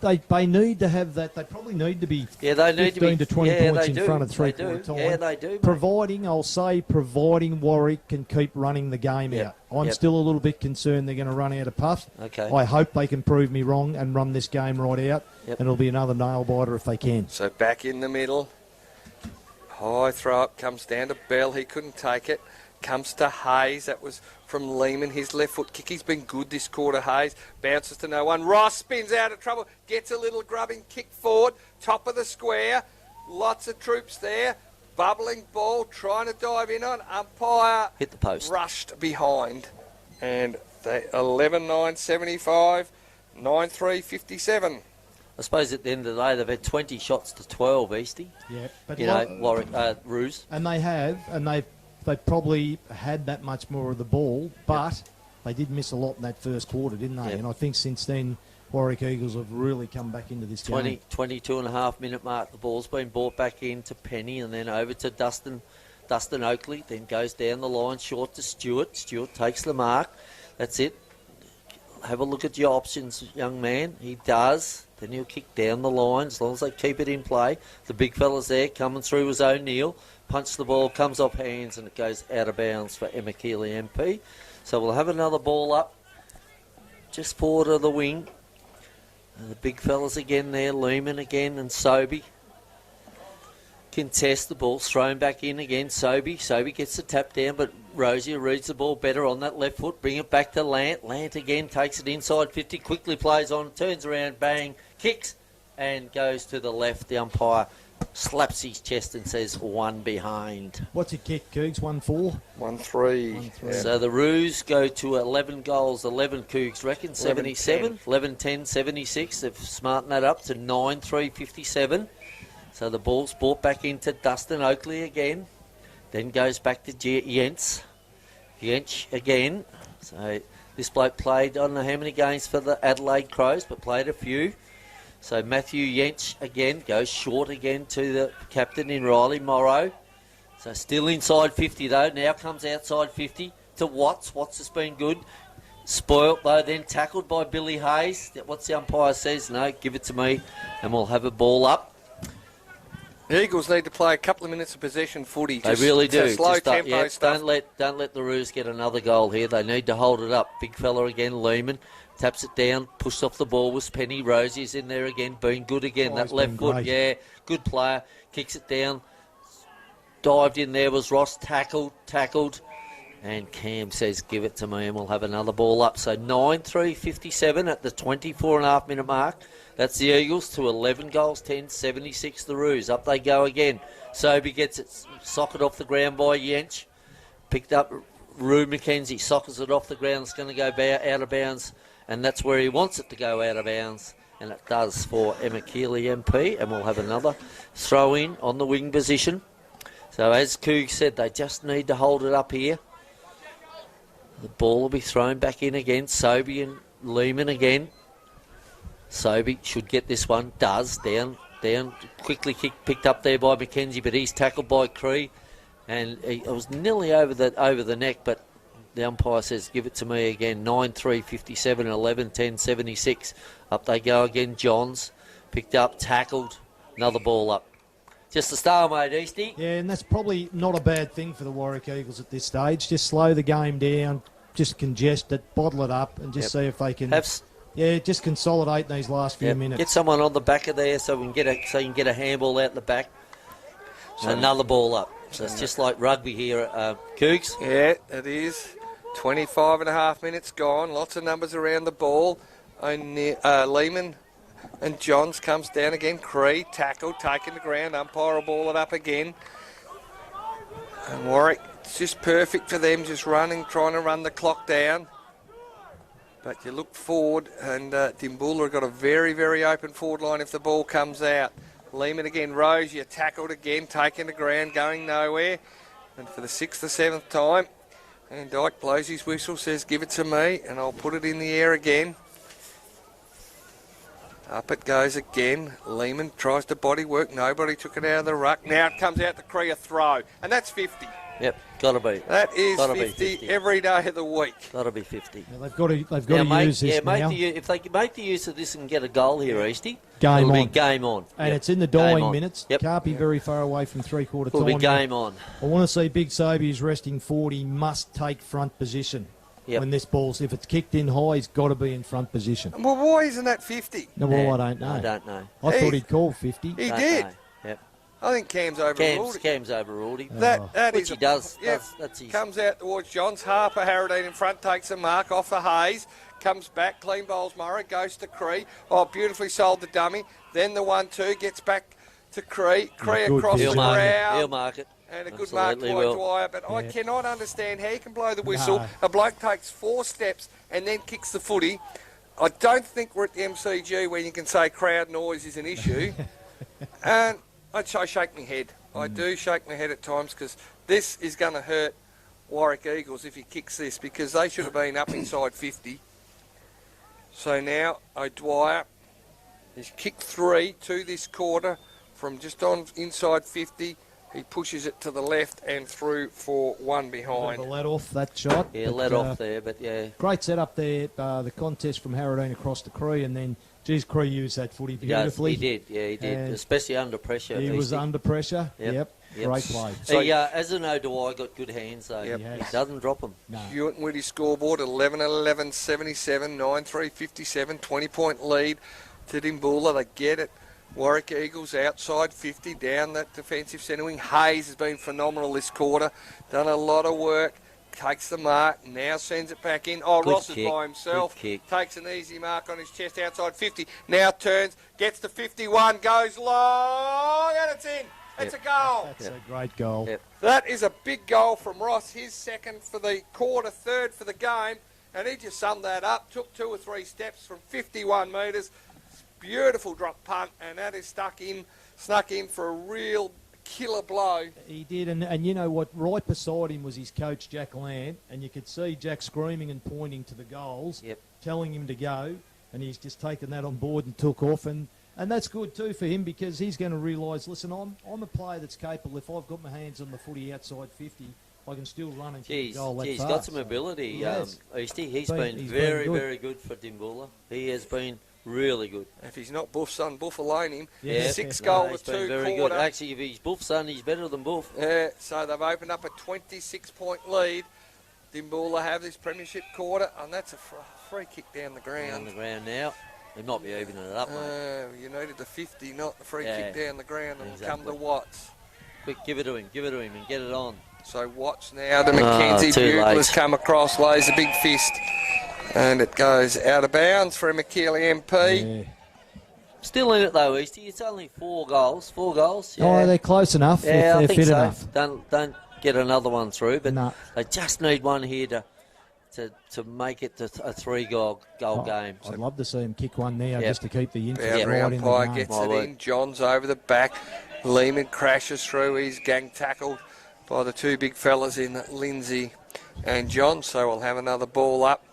they need to have that. They probably need to be Yeah, they need 15 to be 20 yeah, points they in do. front of They three-quarter do. time. Yeah, they do. mate. Providing Warrack can keep running the game Yep. out. I'm Yep. still a little bit concerned they're going to run out of puff. Okay. I hope they can prove me wrong and run this game right out, Yep. and it'll be another nail-biter if they can. So back in the middle. High throw up, comes down to Bell. He couldn't take it. Comes to Hayes. That was from Lehman. His left foot kick. He's been good this quarter, Hayes. Bounces to no one. Ross spins out of trouble. Gets a little grubbing kick forward. Top of the square. Lots of troops there. Bubbling ball. Trying to dive in on. Umpire Hit the post. rushed behind. And they 11.975. 9.357. I suppose at the end of the day, they've had 20 shots to 12, Easty. Yeah, but You know, Warwick, Roos. and they probably had that much more of the ball, but they did miss a lot in that first quarter, didn't they? Yep. And I think since then, Warwick Eagles have really come back into this game. 22 and a half minute mark. The ball's been brought back in to Penny and then over to Dustin Oakley. Then goes down the line short to Stewart. Stewart takes the mark. That's it. Have a look at your options, young man. He does. Then he'll kick down the line as long as they keep it in play. The big fella's there. Coming through was O'Neill. Punch the ball, comes off hands, and it goes out of bounds for Emmekili MP. So we'll have another ball up just forward of the wing. And the big fellas again there, Lehman again and Sobey. Contest the ball, thrown back in again, Sobey. Sobey gets the tap down, but Rosier reads the ball better on that left foot. Bring it back to Lant. Lant again takes it inside 50, quickly plays on, turns around, bang, kicks, and goes to the left. The umpire slaps his chest and says, one behind. What's your kick, Cougs? 1-4? 1-3. Yeah. So the Roos go to 11 goals, 11 Cougs reckon, 77, 11-10, 76. They've smartened that up to 9-3-57. So the ball's brought back into Dustin Oakley again. Then goes back to Jentz. Jentz again. So this bloke played, I don't know how many games for the Adelaide Crows, but played a few. So Matthew Jentz again goes short again to the captain in Riley Morrow. So still inside 50 though. Now comes outside 50 to Watts. Watts has been good. Spoilt though, then tackled by Billy Hayes. What's the umpire says? No, give it to me, and we'll have a ball up. The Eagles need to play a couple of minutes of possession footy. They really do. Slow Just tempo stuff. Don't let the Roos get another goal here. They need to hold it up. Big fella again, Lehman. Taps it down, pushed off the ball was Penny. Rosie's in there again, been good again. That left foot, great. yeah, good player. Kicks it down. Dived in there was Ross, tackled. And Cam says, give it to me, and we'll have another ball up. So 9-3-57 at the 24.5 minute mark. That's the Eagles to 11 goals, 10, 76 the Roos. Up they go again. Sobey gets it socket off the ground by Jentz. Picked up Rue McKenzie, sockets it off the ground. It's going to go out of bounds and that's where he wants it to go out of bounds, and it does for Emma Keeley MP, and we'll have another throw in on the wing position. So as Coog said, they just need to hold it up here. The ball will be thrown back in again. Sobey and Lehman again. Sobey should get this one. Does. Down. Quickly picked up there by McKenzie, but he's tackled by Cree. And it was nearly over the neck, but the umpire says, give it to me again. 9-3, 57, 11, 10, 76. Up they go again. Johns picked up, tackled. Another ball up. Just a stalemate, Eastie. Yeah, and that's probably not a bad thing for the Warrack Eagles at this stage. Just slow the game down, just congest it, bottle it up, and just see if they can... just consolidate in these last few minutes. Get someone on the back of there so you can get a handball out the back. So another ball up. So it's just like rugby here, Cougs. Yeah, it is. 25 and a half minutes gone. Lots of numbers around the ball. Lehman and Johns comes down again. Cree, tackle, taking the ground. Umpire will ball it up again. And Warrack, it's just perfect for them, just running, trying to run the clock down. But you look forward, and Dimboola have got a very, very open forward line if the ball comes out. Lehman again, Rose, you tackled again, taking the ground, going nowhere. And for the 6th or 7th time, and Dyke blows his whistle, says, give it to me, and I'll put it in the air again. Up it goes again. Lehman tries to body work. Nobody took it out of the ruck. Now it comes out to Cree a throw, and that's 50. Yep, got to be. That is 50 every day of the week. Got to be 50. Yeah, they've got to use this now. If they can make the use of this and get a goal here, Eastie, Game it'll on. be game on. And it's in the dying minutes. Can't be very far away from three-quarter time. It'll be game on. I want to see Big Sobey's resting forward. He must take front position when this ball's... If it's kicked in high, he's got to be in front position. Well, why isn't that 50? No, well, I don't know. I don't know. I thought he'd called 50. He did. Yep. I think Cam's overruled it. Cam's overruled him. That Which is he does. Yeah, That's his. comes out towards Johns. Harper Harradine in front, takes a mark off the Hayes. Comes back, clean bowls Murray, goes to Cree. Oh, beautifully sold the dummy. Then the 1-2 gets back to Cree. Cree across the ground. He'll mark it. And a good mark by Dwyer. But I cannot understand how you can blow the whistle. No. A bloke takes 4 steps and then kicks the footy. I don't think we're at the MCG where you can say crowd noise is an issue. And I shake my head. I do shake my head at times because this is going to hurt Warrack Eagles if he kicks this, because they should have been up inside 50. So now O'Dwyer has kicked 3 to this quarter from just on inside 50. He pushes it to the left and through for 1 behind. Let off that shot. Yeah, let off there, but yeah. Great setup there. The contest from Harradine across to Cree, and then, geez, Cree used that footy beautifully. He did, especially under pressure. He was under pressure. Yep. Great play. So, as an O'Dwyer, got good hands, though. Yep. He doesn't drop them. No. Hewitt and Whitty scoreboard, 11-11, 77, 9-3, 57, 20-point lead to Dimboola. They get it. Warrack Eagles outside 50 down that defensive centre wing. Hayes has been phenomenal this quarter. Done a lot of work. Takes the mark. Now sends it back in. Oh, good Ross kick. is by himself. Takes an easy mark on his chest outside 50. Now turns. Gets to 51. Goes long. And it's in. It's a goal. That's a great goal. Yep. That is a big goal from Ross. His second for the quarter, third for the game. And he just summed that up. Took 2 or 3 steps from 51 metres. Beautiful drop punt, and that is snuck in for a real killer blow. He did, and you know what? Right beside him was his coach, Jack Lamb, and you could see Jack screaming and pointing to the goals, telling him to go, and he's just taken that on board and took off, and that's good too for him, because he's going to realise, listen, I'm a player that's capable. If I've got my hands on the footy outside 50, I can still run and kick a goal that he's far. got some ability, Eastie. He's been very, very good for Dimboola. He has been really good. If he's not Buff's son, Buff will own him. Yeah. 6 goal with 2 very quarter. good. Actually, if he's Buff's son, he's better than Buff. Yeah, so they've opened up a 26-point lead. Dimboola have this premiership quarter, and that's a free kick down the ground. Down the ground now. He might be evening it up, mate. You needed the 50, not the free kick down the ground, and come to Watts. Quick, give it to him, and get it on. So Watts now to McKenzie. Bugler's come across, lays a big fist. And it goes out of bounds for Emma Keeley MP. Yeah. Still in it though, Eastie. It's only 4 goals. 4 goals. Yeah. Oh, they're close enough. Yeah, if they're I think fit so. enough. Don't get another one through, but they just need one here to to make it to a 3-goal game. I'd love to see him kick one now Yep. just to keep the interest Boundary right in the umpire game. gets My it word. in. John's over the back. Lehman crashes through. He's gang tackled by the two big fellas in Lindsay and John. So we'll have another ball up.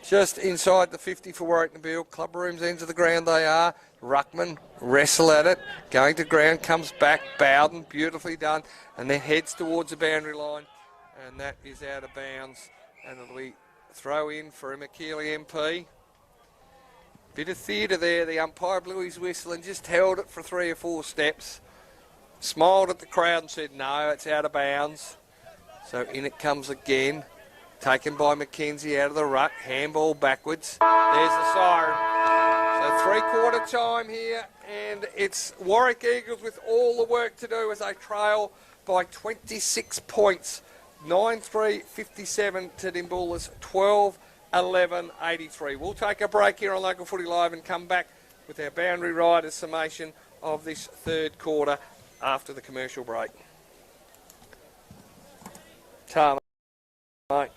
Just inside the 50 for Warrack and Bill. Club rooms ends of the ground they are. Ruckman wrestle at it. Going to ground, comes back. Bowden, beautifully done. And then heads towards the boundary line. And that is out of bounds. And it'll be throw in for a McKeely MP. Bit of theatre there. The umpire blew his whistle and just held it for 3 or 4 steps. Smiled at the crowd and said, no, it's out of bounds. So in it comes again. Taken by Mackenzie out of the ruck. Handball backwards. There's the siren. So 3/4 time here. And it's Warrack Eagles with all the work to do as they trail by 26 points. 9-3-57 to Dimboola's 12-11-83. We'll take a break here on Local Footy Live and come back with our Boundary Riders summation of this 3rd quarter after the commercial break. Ta, mate.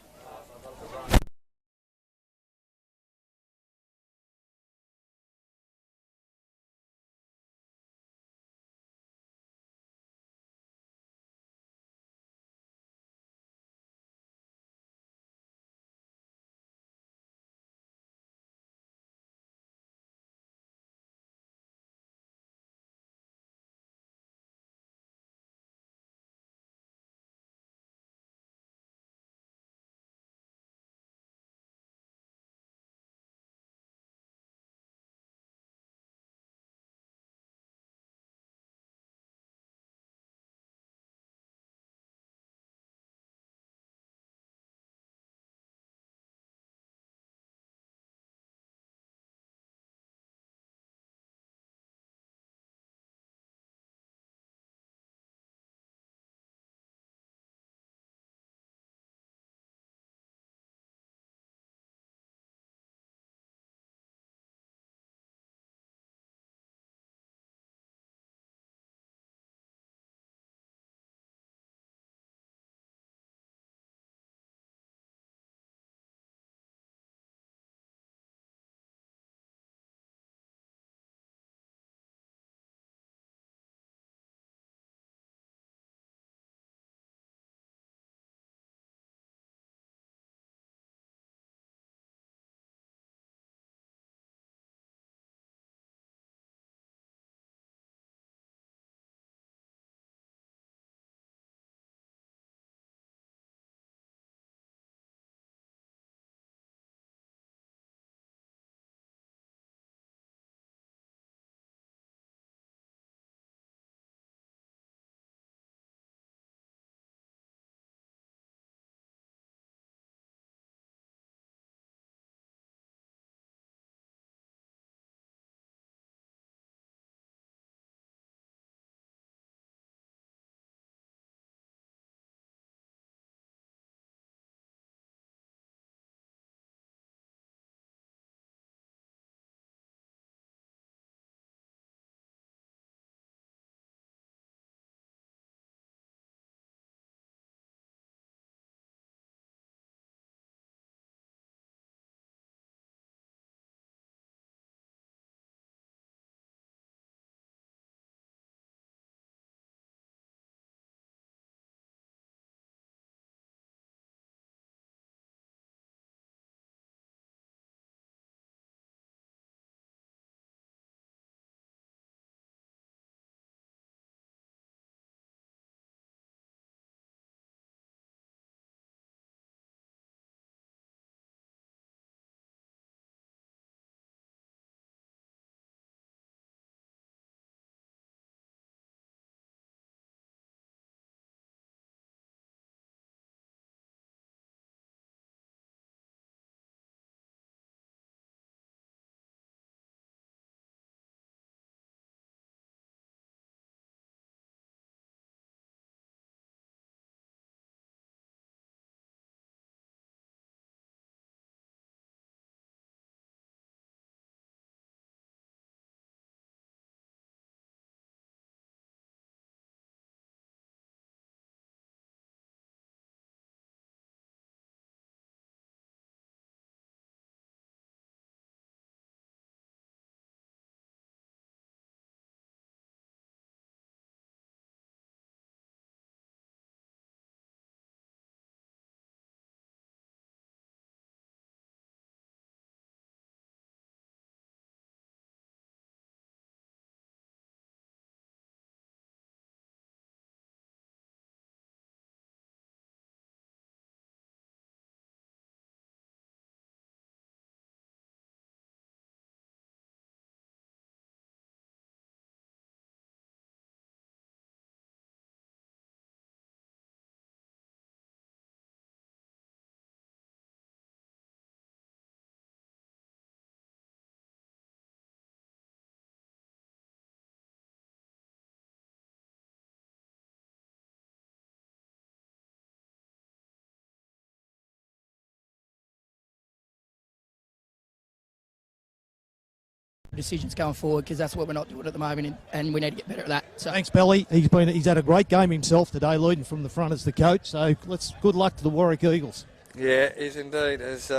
decisions going forward, because that's what we're not doing at the moment, and we need to get better at that. So Thanks, Belly. He's had a great game himself today, leading from the front as the coach. So good luck to the Warrack Eagles. Yeah, is indeed. As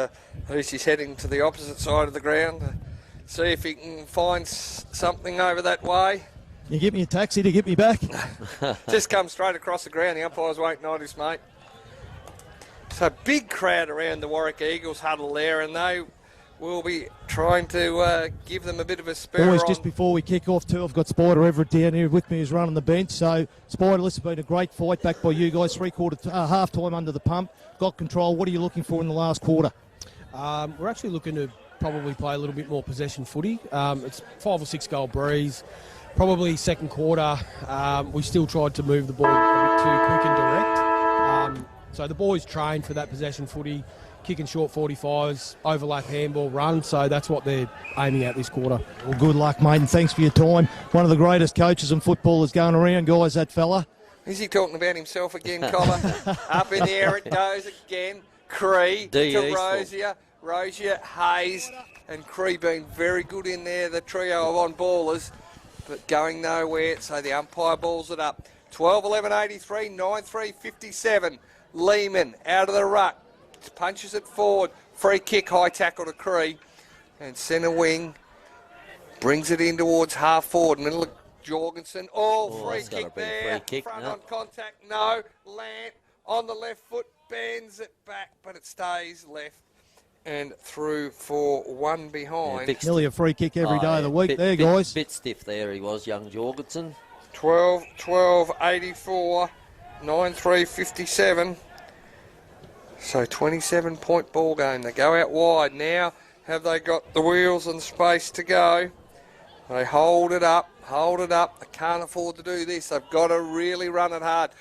Lucy's heading to the opposite side of the ground, see if he can find something over that way. You get me a taxi to get me back? Just come straight across the ground. The umpires won't notice, mate. So big crowd around the Warrack Eagles huddle there, and they will be trying to give them a bit of a spur. Boys, just before we kick off too, I've got Spider Everett down here with me who's running the bench. So Spider, this has been a great fight back by you guys. Half time under the pump. Got control. What are you looking for in the last quarter? We're actually looking to probably play a little bit more possession footy. It's 5 or 6 goal breeze. Probably second quarter, we still tried to move the ball a bit too quick and direct. So the boys trained for that possession footy, kicking short 45s, overlap handball run. So that's what they're aiming at this quarter. Well, good luck, mate, and thanks for your time. One of the greatest coaches and footballers going around, guys, that fella. Is he talking about himself again, Collar? Up in the air it goes again. Cree to Rosier. Rosier, Hayes, and Cree being very good in there, the trio of on-ballers, but going nowhere, so the umpire balls it up. 12-11-83, 9-3-57. Lehman out of the ruck, punches it forward. Free kick, high tackle to Cree. And centre wing brings it in towards half forward. Middle of Jorgensen. Free kick there. Free kick, Front no. on contact, no. Lant on the left foot, bends it back, but it stays left. And through for one behind. Yeah, Nearly a free kick every day of the week guys. Bit stiff there he was, young Jorgensen. 12-12-84, 9-3-57. So 27-point ball game. They go out wide now. Have they got the wheels and space to go? They hold it up. They can't afford to do this. They've got to really run it hard.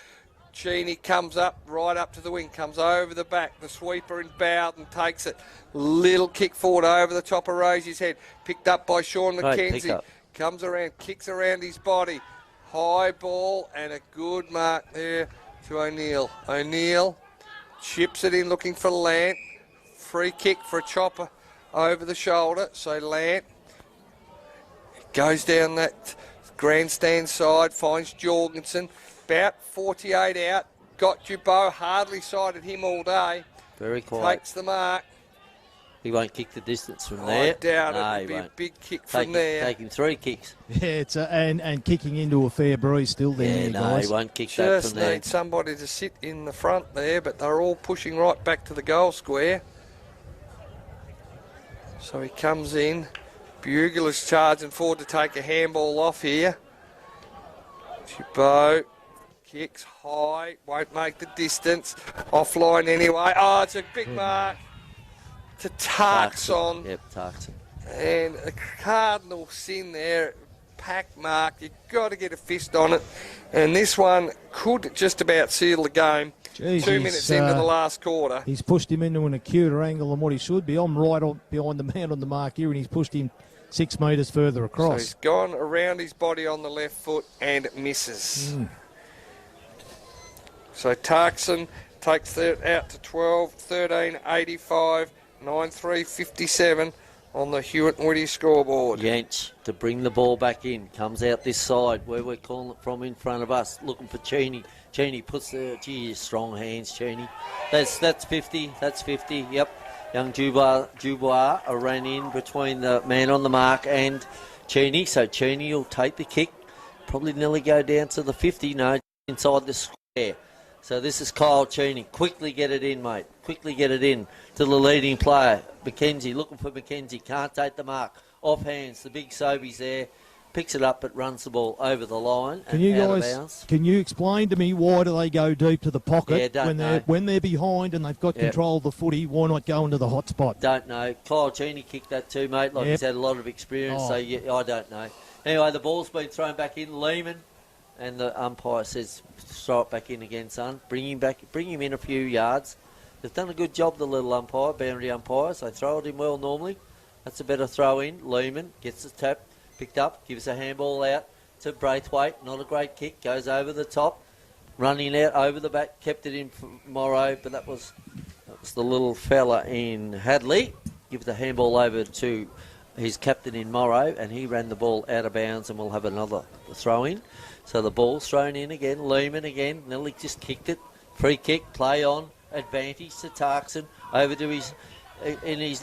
Cheney comes up, right up to the wing, comes over the back. The sweeper in Bowden takes it. Little kick forward over the top of Rosie's head. Picked up by Sean McKenzie. Comes around, kicks around his body. High ball and a good mark there to O'Neill. O'Neill chips it in looking for Lant. Free kick for a chopper over the shoulder. So Lant goes down that grandstand side, finds Jorgensen. About 48 out. Got Jubbo, hardly sighted him all day. Very quiet. Takes the mark. He won't kick the distance from there. I doubt no, it. It'd be a big kick from there. Taking 3 kicks. Yeah, it's and kicking into a fair breeze still there, guys. He won't kick that Just from there. need somebody to sit in the front there, but they're all pushing right back to the goal square. So he comes in. Bugler's charging forward to take a handball off here. Jubbo kicks high, won't make the distance. Offline anyway. Oh, it's a big mark to Tarkson. Yep, Tarkson. And a cardinal sin there. Pack mark. You've got to get a fist on it. And this one could just about seal the game. Jeez, 2 minutes into the last quarter. He's pushed him into an acuter angle than what he should be. I'm right behind the man on the mark here, and he's pushed him 6 metres further So across. he's gone around his body on the left foot and misses. So Tarkson takes that out to 12, 13, 85, 9-3, 57 on the Hewitt and Whitty scoreboard. Yanch to bring the ball back in. Comes out this side where we're calling it from in front of us. Looking for Cheney. Cheney puts the, strong hands, Cheney. That's 50. That's 50. Yep. Young Dubois ran in between the man on the mark and Cheney. So Cheney will take the kick. Probably nearly go down to the 50. No, inside the square. So this is Kyle Cheney. Quickly get it in, mate. Quickly get it in to the leading player. McKenzie, looking for McKenzie. Can't take the mark. Off hands. The big Sobey's there. Picks it up but runs the ball over the line and out of bounds. Can you explain to me why do they go deep to the pocket Yeah, when they're behind and they've got control of the footy? Why not go into the hot spot? Don't know. Kyle Cheney kicked that too, mate. He's had a lot of experience, so I don't know. Anyway, the ball's been thrown back in. Lehman. And the umpire says, throw it back in again, son. Bring him in a few yards. They've done a good job, the little umpire, boundary umpires. They throw it in well normally. That's a better throw in. Lehman gets the tap, picked up, gives a handball out to Braithwaite. Not a great kick, goes over the top. Running out over the back, kept it in for Morrow, but that was the little fella in Hadley. Give the handball over to his captain in Morrow, and he ran the ball out of bounds, and we'll have another throw in. So the ball's thrown in again. Lehman again. Nearly just kicked it. Free kick, play on, advantage to Tarkson. Over to his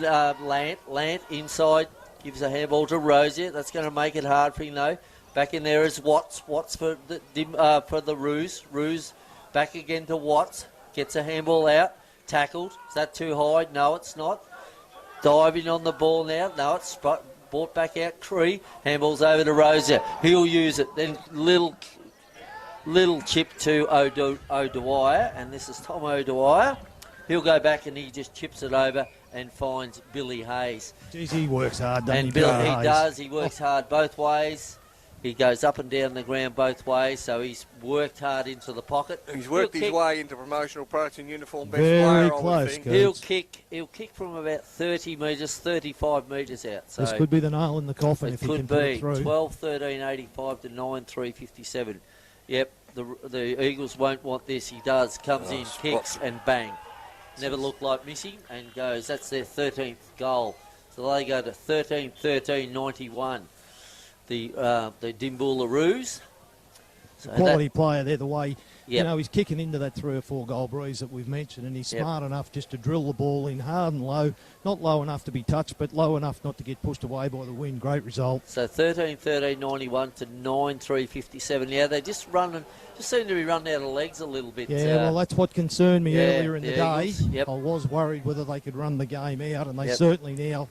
Lant. Lant inside, gives a handball to Rozier. That's going to make it hard for him, though. Back in there is Watts. Watts for the Roos. Roos back again to Watts. Gets a handball out. Tackled. Is that too high? No, it's not. Diving on the ball now. No, it's brought back out. Cree. Handball's over to Rozier. He'll use it. Then little chip to O'Dwyer. And this is Tom O'Dwyer. He'll go back and he just chips it over and finds Billy Hayes. Geez, he works hard, doesn't and he? Bill, Billy he Hayes? does. He works hard both ways. He goes up and down the ground both ways, so he's worked hard into the pocket. He's worked his way into promotional products and uniform best Very player, I close, would think. Coach. He'll kick from about 30 metres, 35 metres out. So This could be the nail in the coffin it if he could can put it be through. 12-13-85 to 9-3-57. Yep, the Eagles won't want this. He does. Comes in, kicks, and bang. Never looked like missing, and goes. That's their 13th goal. So they go to 13-13-91. The Dimboola Roos. So Quality player there, the way, Yep. he's kicking into that 3 or 4 goal breeze that we've mentioned, and he's Yep. smart enough just to drill the ball in hard and low, not low enough to be touched, but low enough not to get pushed away by the wind. Great result. So 13-13-91 to 9-3-57. Yeah, they just seem to be running out of legs a little bit. Yeah, well, that's what concerned me yeah, earlier in the the day. Eagles, yep. I was worried whether they could run the game out, and they Yep. certainly now,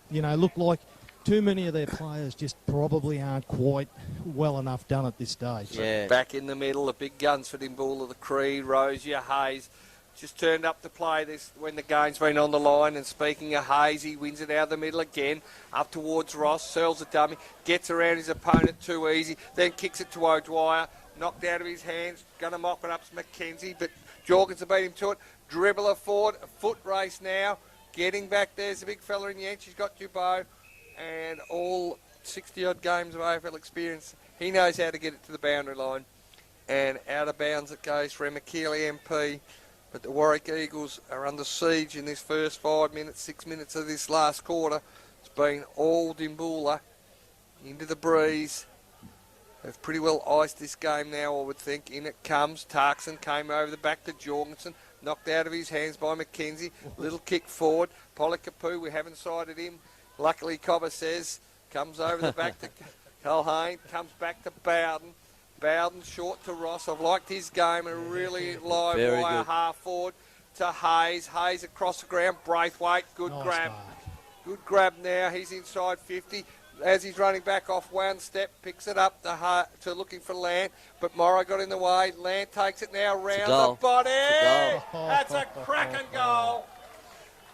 look like too many of their players just probably aren't quite well enough done at this stage. Yeah. Back in the middle, the big guns for Dimboola, the Cree, Rozier, Hayes. Just turned up to play this when the game's been on the line. And speaking of Hayes, he wins it out of the middle again, up towards Ross, sells a dummy, gets around his opponent too easy, then kicks it to O'Dwyer, knocked out of his hands, going to mop it up to McKenzie, but Jorgensen beat him to it. Dribbler forward, a foot race now, getting back there's a big fella in the end. She's got Dubot, and all 60-odd games of AFL experience. He knows how to get it to the boundary line, and out of bounds it goes for Emma-Keely MP. But the Warrack Eagles are under siege in this first 5 minutes, 6 minutes of this last quarter. It's been all Dimboola into the breeze. They've pretty well iced this game now, I would think. In it comes. Tarkson came over the back to Jorgensen. Knocked out of his hands by McKenzie. Little kick forward. Polikapu, we haven't sighted him. Luckily, Cobber says, comes over the back to Culhane. Comes back to Bowden. Bowden short to Ross. I've liked his game. A really live Very wire good. half forward to Hayes. Hayes across the ground. Braithwaite. Good Nice grab. mark. Good grab now. He's inside 50. As he's running back off one step, picks it up to looking for Lant, but Morrow got in the way. Lant takes it now round goal. the body. It's a goal. That's a cracking goal.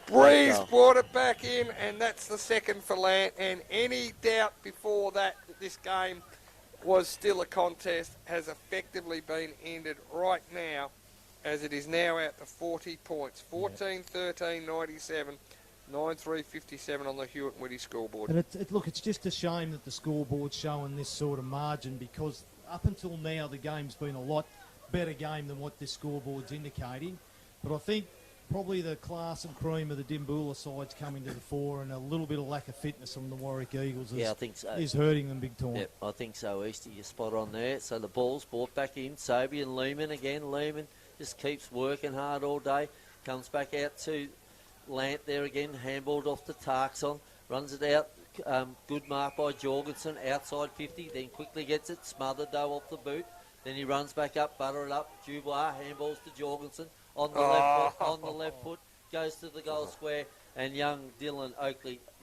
Breeze brought it back in, and that's the second for Lant. And any doubt before that this game was still a contest has effectively been ended right now, as it is now out to 40 points. 14-13-97. 9-3-57 on the Hewitt and Whitty scoreboard. And it's just a shame that the scoreboard's showing this sort of margin, because up until now the game's been a lot better game than what this scoreboard's indicating. But I think probably the class and cream of the Dimboola side's coming to the fore, and a little bit of lack of fitness from the Warrack Eagles Yeah, I think so. is hurting them big time. Yep, I think so, Easty. You're spot on there. So the ball's brought back in. Sobey and Lehman again. Lehman just keeps working hard all day. Comes back out to Lant there again. Handballed off to Tarkson. Runs it out. Good mark by Jorgensen. Outside 50. Then quickly gets it. Smothered though off the boot. Then he runs back up. Butter it up. Dubois. Handballs to Jorgensen. On the left foot. On the left foot. Goes to the goal square. And young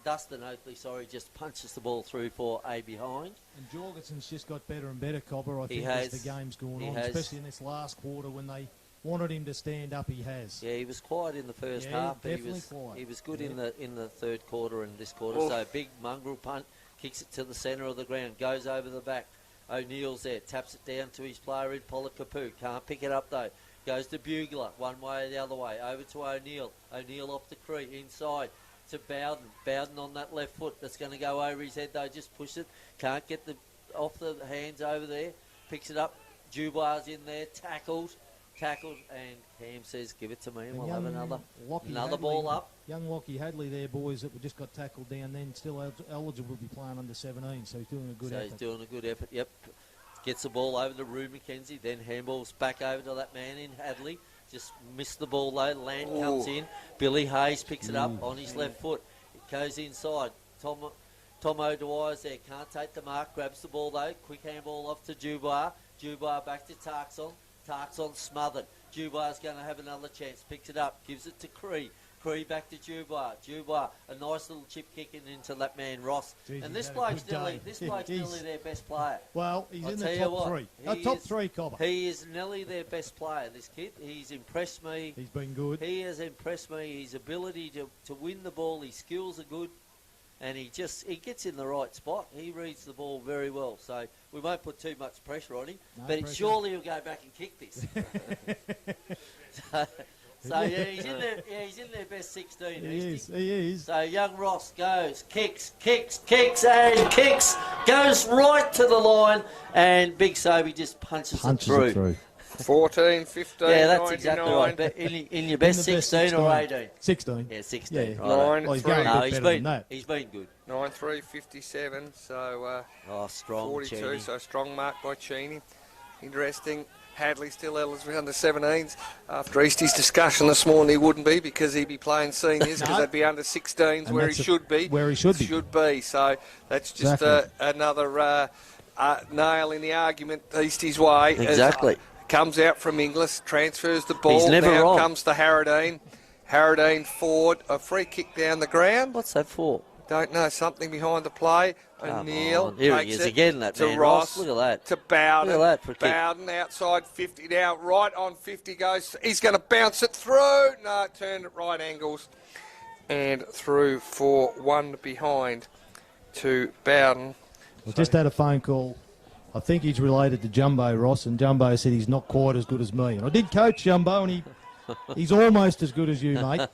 Dustin Oakley, just punches the ball through for a behind. And Jorgensen's just got better and better, Cobber, I He think, has. as the game's gone He on, has. especially in this last quarter when they wanted him to stand up. He has. Yeah, he was quiet in the first Yeah, half, but definitely quiet. he was good Yeah. in the third quarter and this quarter. Oof. So big mongrel punt, kicks it to the centre of the ground, goes over the back. O'Neill's there, taps it down to his player in Polikapu. Can't pick it up though. Goes to Bugler, one way or the other way. Over to O'Neill. O'Neill off the Cree, inside to Bowden. Bowden on that left foot. That's going to go over his head though. Just push it. Can't get off the hands over there. Picks it up. Dubois in there, tackled. tackled, and Cam says, give it to me, and we'll young have another Hadley, ball up. Young Lockie Hadley there, boys, that just got tackled down then, still eligible to be playing under 17, so he's doing a good effort. He's doing a good effort, yep. Gets the ball over to Rue McKenzie, then handballs back over to that man in Hadley. Just missed the ball though, Land comes in. Billy Hayes picks it up on his left foot. It goes inside. Tom O'Dwyer's there, can't take the mark, grabs the ball though. Quick handball off to Dubois. Dubois back to Tarkson. Tarkson smothered. Dubois going to have another chance, picks it up, gives it to Cree. Cree back to Dubois. Dubois, a nice little chip kicking into that man Ross. Jeez, and this bloke's nearly their best player. Well, he's in the top three, Cobber. He is nearly their best player, this kid. He's impressed me. He's been good. He has impressed me. His ability to win the ball, his skills are good. And he gets in the right spot. He reads the ball very well. So we won't put too much pressure on him. No but pressure. Surely he'll go back and kick this. So yeah, he's in their best 16. He is. So young Ross goes, kicks, goes right to the line, and Big Sobe just punches it through. 14, 15, yeah, that's 99. exactly right. But in your best 16 or 18? 16. Yeah, 16. Yeah. Right. Well, he's been good. 9-3, 57, so strong 42, Cheney. so strong mark by Cheney. Interesting. Hadley still eligible under 17s. After Eastie's discussion this morning, he wouldn't be because he'd be playing seniors because they'd be under 16s where he should be. Where he should be. So that's just another nail in the argument Eastie's way. Exactly. Comes out from Inglis, transfers the ball. He's never now wrong. Comes to Harradine. Harradine forward, a free kick down the ground. What's that for? Don't know, something behind the play. O'Neill Here takes he is it again, that to man, Ross. Look at that. To Bowden. Look at that for a kick. Bowden outside 50 now, right on 50 goes. He's going to bounce it through. No, turned at right angles and through for one behind to Bowden. I just had a phone call. I think he's related to Jumbo Ross, and Jumbo said he's not quite as good as me. And I did coach Jumbo, and he's almost as good as you, mate.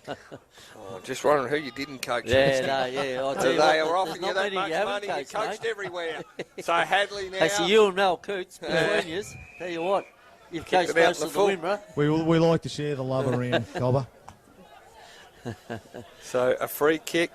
Just wondering who you didn't coach. I'll tell you they what, are offering you that much money. You coached everywhere. So Hadley now. I see you and Mel Coots between you. Tell you what, you've coached most of the Wimmera. We like to share the love around, Cobber. So a free kick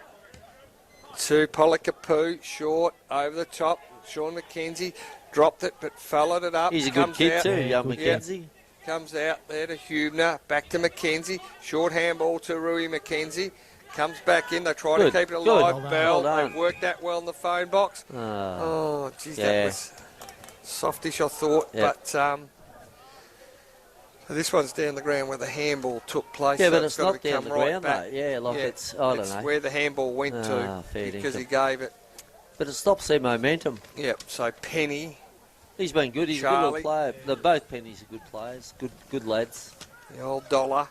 to Polikapu, short, over the top. Sean McKenzie dropped it but followed it up. He's a good kid too, young McKenzie. Comes out there to Hubner, back to McKenzie. Short handball to Rui McKenzie. Comes back in. They try to keep it alive. Bell, they've worked that well in the phone box. Geez, that was softish, I thought. Yeah. But this one's down the ground where the handball took place. Yeah, so but it's got not to down the right ground, back. though. Yeah, like it's, I don't know. It's where the handball went to because he gave it. But it stops their momentum. Yep, so Penny. He's been good. He's a good little player. Both Pennies are good players. Good lads. The old Dollar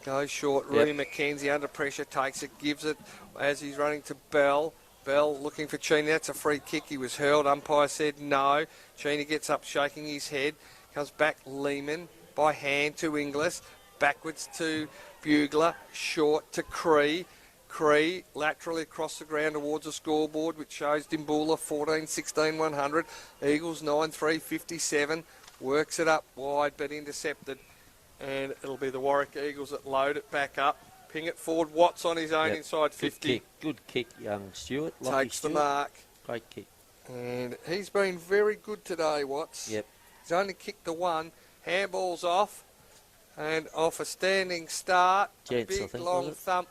goes short. Rui McKenzie under pressure takes it, gives it as he's running to Bell. Bell looking for Cheney. That's a free kick. He was hurled. Umpire said no. Cheney gets up shaking his head. Comes back Lehman by hand to Inglis. Backwards to Bugler. Short to Cree. Cree laterally across the ground towards the scoreboard, which shows Dimboola 14-16-100. Eagles 9-3-57. Works it up wide but intercepted. And it'll be the Warrack Eagles that load it back up. Ping it forward. Watts on his own inside 50. Good kick, young Stewart. Takes the mark. Great kick. And he's been very good today, Watts. Yep. He's only kicked the one. Handball's off. And off a standing start. Gents, a big I think, long thump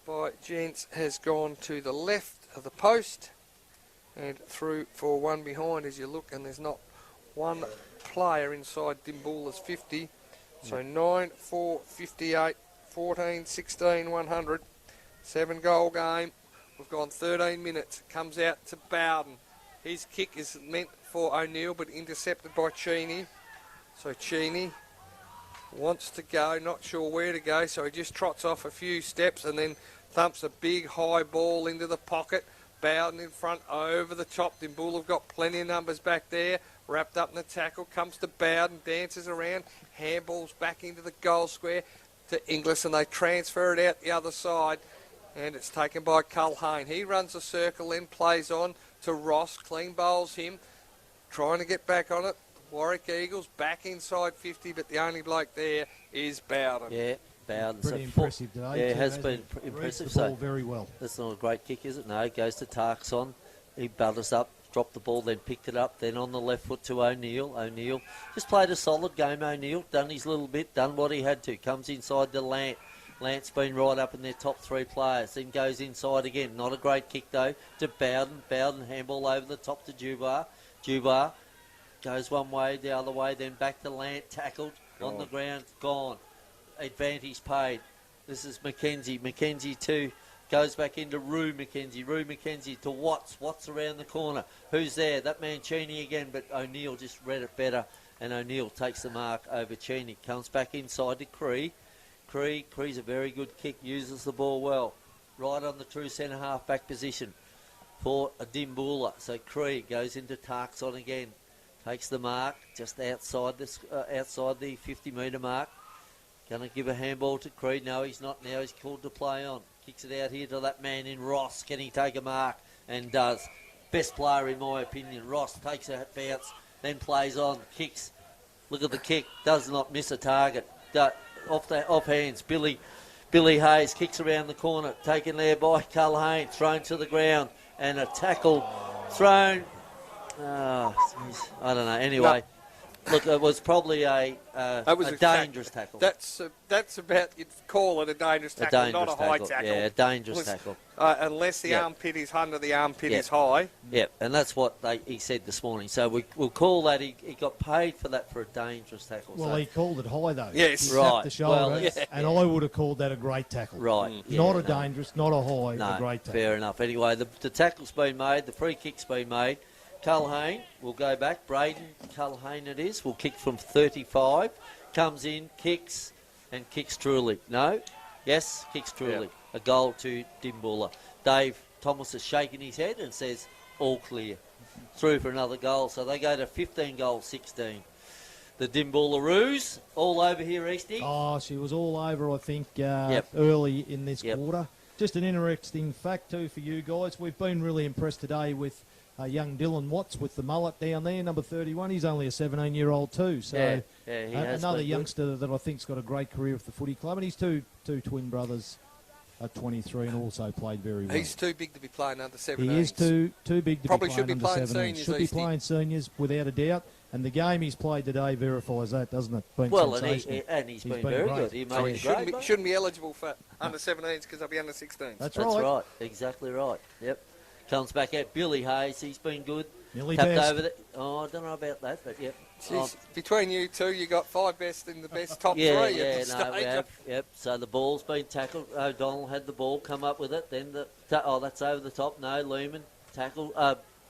by Gents has gone to the left of the post and through for one behind as you look, and there's not one player inside Dimboola's 50. So 9-4-58, 14-16-100, 7-goal game. We've gone 13 minutes. Comes out to Bowden. His kick is meant for O'Neill but intercepted by Cheney. So Cheney wants to go, not sure where to go, so he just trots off a few steps and then thumps a big high ball into the pocket. Bowden in front, over the top. Dimboola have got plenty of numbers back there. Wrapped up in the tackle, comes to Bowden, dances around, handballs back into the goal square to Inglis, and they transfer it out the other side, and it's taken by Culhane. He runs a circle, then plays on to Ross, clean bowls him, trying to get back on it. Warrack Eagles back inside 50, but the only bloke there is Bowden. Yeah, Bowden. Pretty impressive today. Yeah, it too, has hasn't been he? impressive. Reads the ball So very well. that's not a great kick, is it? No, it goes to Tarkson. He butters up, dropped the ball, then picked it up, then on the left foot to O'Neill. O'Neill just played a solid game, O'Neill. Done his little bit, done what he had to. Comes inside to Lant. Lant's been right up in their top 3 players. Then goes inside again. Not a great kick, though, to Bowden. Bowden handball over the top to Dubar. Dubar goes one way, the other way, then back to Lant. Tackled on the ground. Gone. Advantage paid. This is Mackenzie. Mackenzie too. Goes back into Rue McKenzie. Rue McKenzie to Watts. Watts around the corner. Who's there? That man Cheney again, but O'Neill just read it better. And O'Neill takes the mark over Cheney. Comes back inside to Cree. Cree's a very good kick. Uses the ball well. Right on the true centre half back position for a Dimboola. So Cree goes into Tarkson again. Takes the mark just outside this outside the 50-metre mark. Going to give a handball to Creed. No, he's not now. He's called to play on. Kicks it out here to that man in Ross. Can he take a mark? And does. Best player in my opinion. Ross takes a bounce, then plays on, kicks. Look at the kick. Does not miss a target. Off hands. Billy Hayes kicks around the corner. Taken there by Culhane. Thrown to the ground. And a tackle thrown. Oh, I don't know. Anyway. Look, it was probably a dangerous tackle. That's about, you'd call it a dangerous tackle, not a high tackle. Yeah, a dangerous tackle. Unless the armpit is under the armpit is high. Yeah, and that's what he said this morning. So we'll call that, he got paid for that for a dangerous tackle. Well, so. he called it high, though. Yes. He right. tapped the shoulder, Well, and I would have called that a great tackle. Right. Not a dangerous, not a high, no, a great tackle. Fair enough. Anyway, the tackle's been made, the free kick's been made. Culhane will go back. Braden Culhane it is. Will kick from 35. Comes in, kicks, and kicks truly. No? Yes, kicks truly. Yeah. A goal to Dimboola. Dave Thomas is shaking his head and says, all clear. Through for another goal. So they go to 15 goals, 16. The Dimboola Roos all over here, Eastie. Oh, she was all over, I think, early in this quarter. Just an interesting fact, too, for you guys. We've been really impressed today with young Dylan Watts with the mullet down there, number 31. He's only a 17-year-old too. So he has another youngster that I think's got a great career with the footy club. And he's two twin brothers at 23 and also played very well. He's too big to be playing under 17s. He is too big to Probably be should playing be under playing 17s. seniors. Should be playing seniors without a doubt. And the game he's played today verifies that, doesn't it? Been well, sensational. and he's been very great. good. He made shouldn't be eligible for under 17s because they'll be under 16s. That's right. Exactly right. Yep. Comes back out. Billy Hayes, he's been good. Nearly tapped best. over there. Oh, I don't know about that, but yep. Between you two, you got 5 best in the best top 3 yeah, at the stage. We have, yep. So the ball's been tackled. O'Donnell had the ball, come up with it. Then that's over the top. No, Lehman tackle.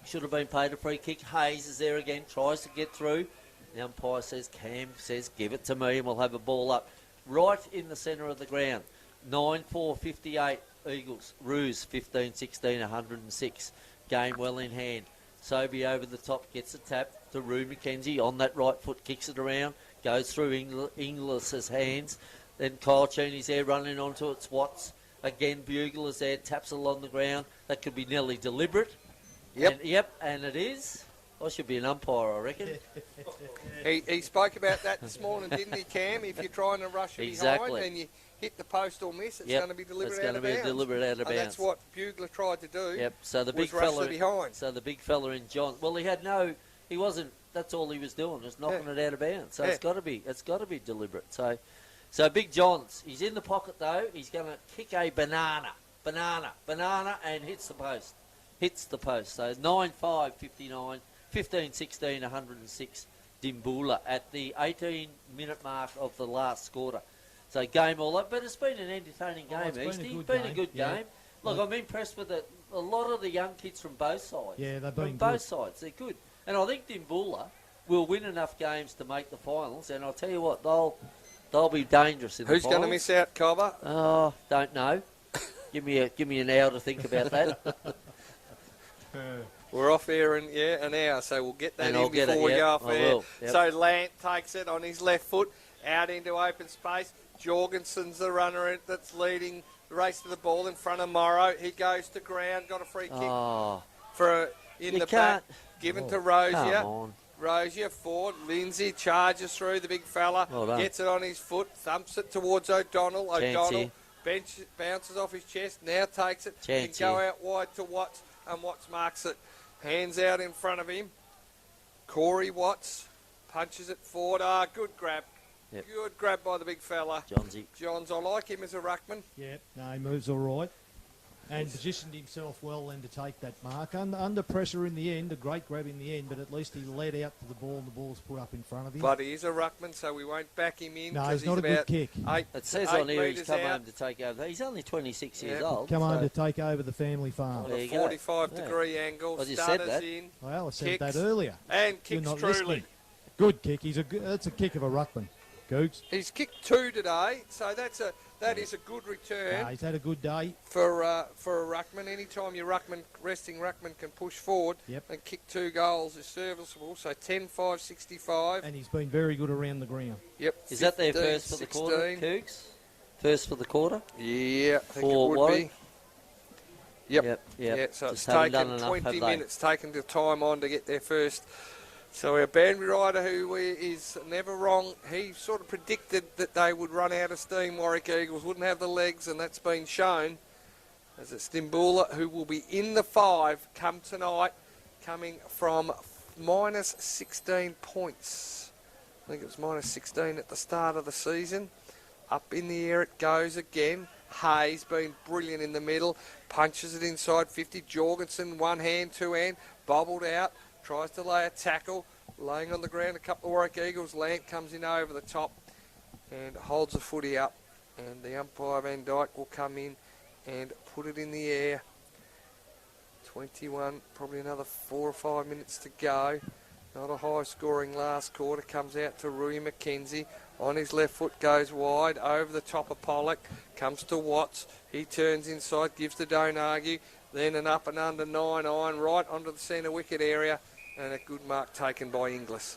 Should have been paid a free kick. Hayes is there again, tries to get through. The umpire says, Cam says, give it to me, and we'll have a ball up right in the centre of the ground. 9-4-58 Eagles. Roos 15-16, 106. Game well in hand. Sobey over the top, gets a tap to Rue McKenzie on that right foot, kicks it around, goes through Inglis's hands. Then Kyle Cheney's there running onto it. Watts. Again, Bugler's there, taps along the ground. That could be nearly deliberate. And it is. I should be an umpire, I reckon. He spoke about that this morning, didn't he, Cam? If you're trying to rush it behind and you hit the post or miss, it's going to be deliberate out of bounds. Deliberate out of bounds. And that's what Bugler tried to do. Yep. So the big fella behind. So the big fella in John. Well, he wasn't. That's all he was doing, just knocking it out of bounds. So it's got to be deliberate. So Big John's. He's in the pocket though. He's going to kick a banana, and hits the post. So 9-5-59. 15-16, 106 Dimboola at the 18-minute mark of the last quarter. So game all up, but it's been an entertaining game, Eastie. It's been a good game. Look, I'm impressed with a lot of the young kids from both sides. Yeah, they've been from both sides. They're good. And I think Dimboola will win enough games to make the finals, and I'll tell you what, they'll be dangerous in the finals. Who's going to miss out, Cobber? Oh, don't know. Give me an hour to think about that. We're off air in an hour, so we'll get that in before we go off air. Yep. So Lant takes it on his left foot, out into open space. Jorgensen's the runner that's leading the race to the ball in front of Morrow. He goes to ground, got a free kick in the back, given to Rozier. Rosier, forward. Lindsay charges through the big fella. Well done. Gets it on his foot. Thumps it towards O'Donnell. Chancey. O'Donnell bounces off his chest. Now takes it. Chancey. Can go out wide to Watts. And Watts marks it. Hands out in front of him. Corey Watts punches it forward. Good grab. Yep. Good grab by the big fella. Johns, I like him as a ruckman. Yeah, no, he moves all right. And positioned himself well then to take that mark. Under pressure in the end, a great grab in the end, but at least he led out to the ball and the ball's put up in front of him. But he is a ruckman, so we won't back him in. No, he's not a good kick. It says on here he's come home to take over. He's only 26 years old. Come home to take over the family farm. On a 45-degree angle. Well, you said Stutters that. in. Well, I said kicks, that earlier. And kicks You're not truly. listening. Good kick. That's a kick of a ruckman. Googs. He's kicked 2 today, so that is a good return. He's had a good day. For a ruckman. Anytime your resting ruckman can push forward and kick 2 goals is serviceable. So 10-5-65. And he's been very good around the ground. Yep. Is that their first for the quarter, Cougs? First for the quarter? Yeah, I think For it would Warrack? be. Yep. Yep. Yeah, so Just it's haven't taken done enough, 20 have they? minutes, taken the time on to get there first. So our Banbury rider, who is never wrong, he sort of predicted that they would run out of steam. Warrack Eagles wouldn't have the legs, and that's been shown. As it's Dimboola, who will be in the 5 come tonight, coming from minus 16 points. I think it was minus 16 at the start of the season. Up in the air it goes again. Hayes been brilliant in the middle, punches it inside 50. Jorgensen, one hand, two hand, bobbled out. Tries to lay a tackle, laying on the ground. A couple of Warrack Eagles. Lant comes in over the top and holds the footy up. And the umpire Van Dyke will come in and put it in the air. 21, probably another 4 or 5 minutes to go. Not a high scoring last quarter. Comes out to Rui McKenzie. On his left foot goes wide over the top of Pollock. Comes to Watts. He turns inside, gives the don't argue. Then an up and under 9 iron right onto the centre wicket area. And a good mark taken by Inglis.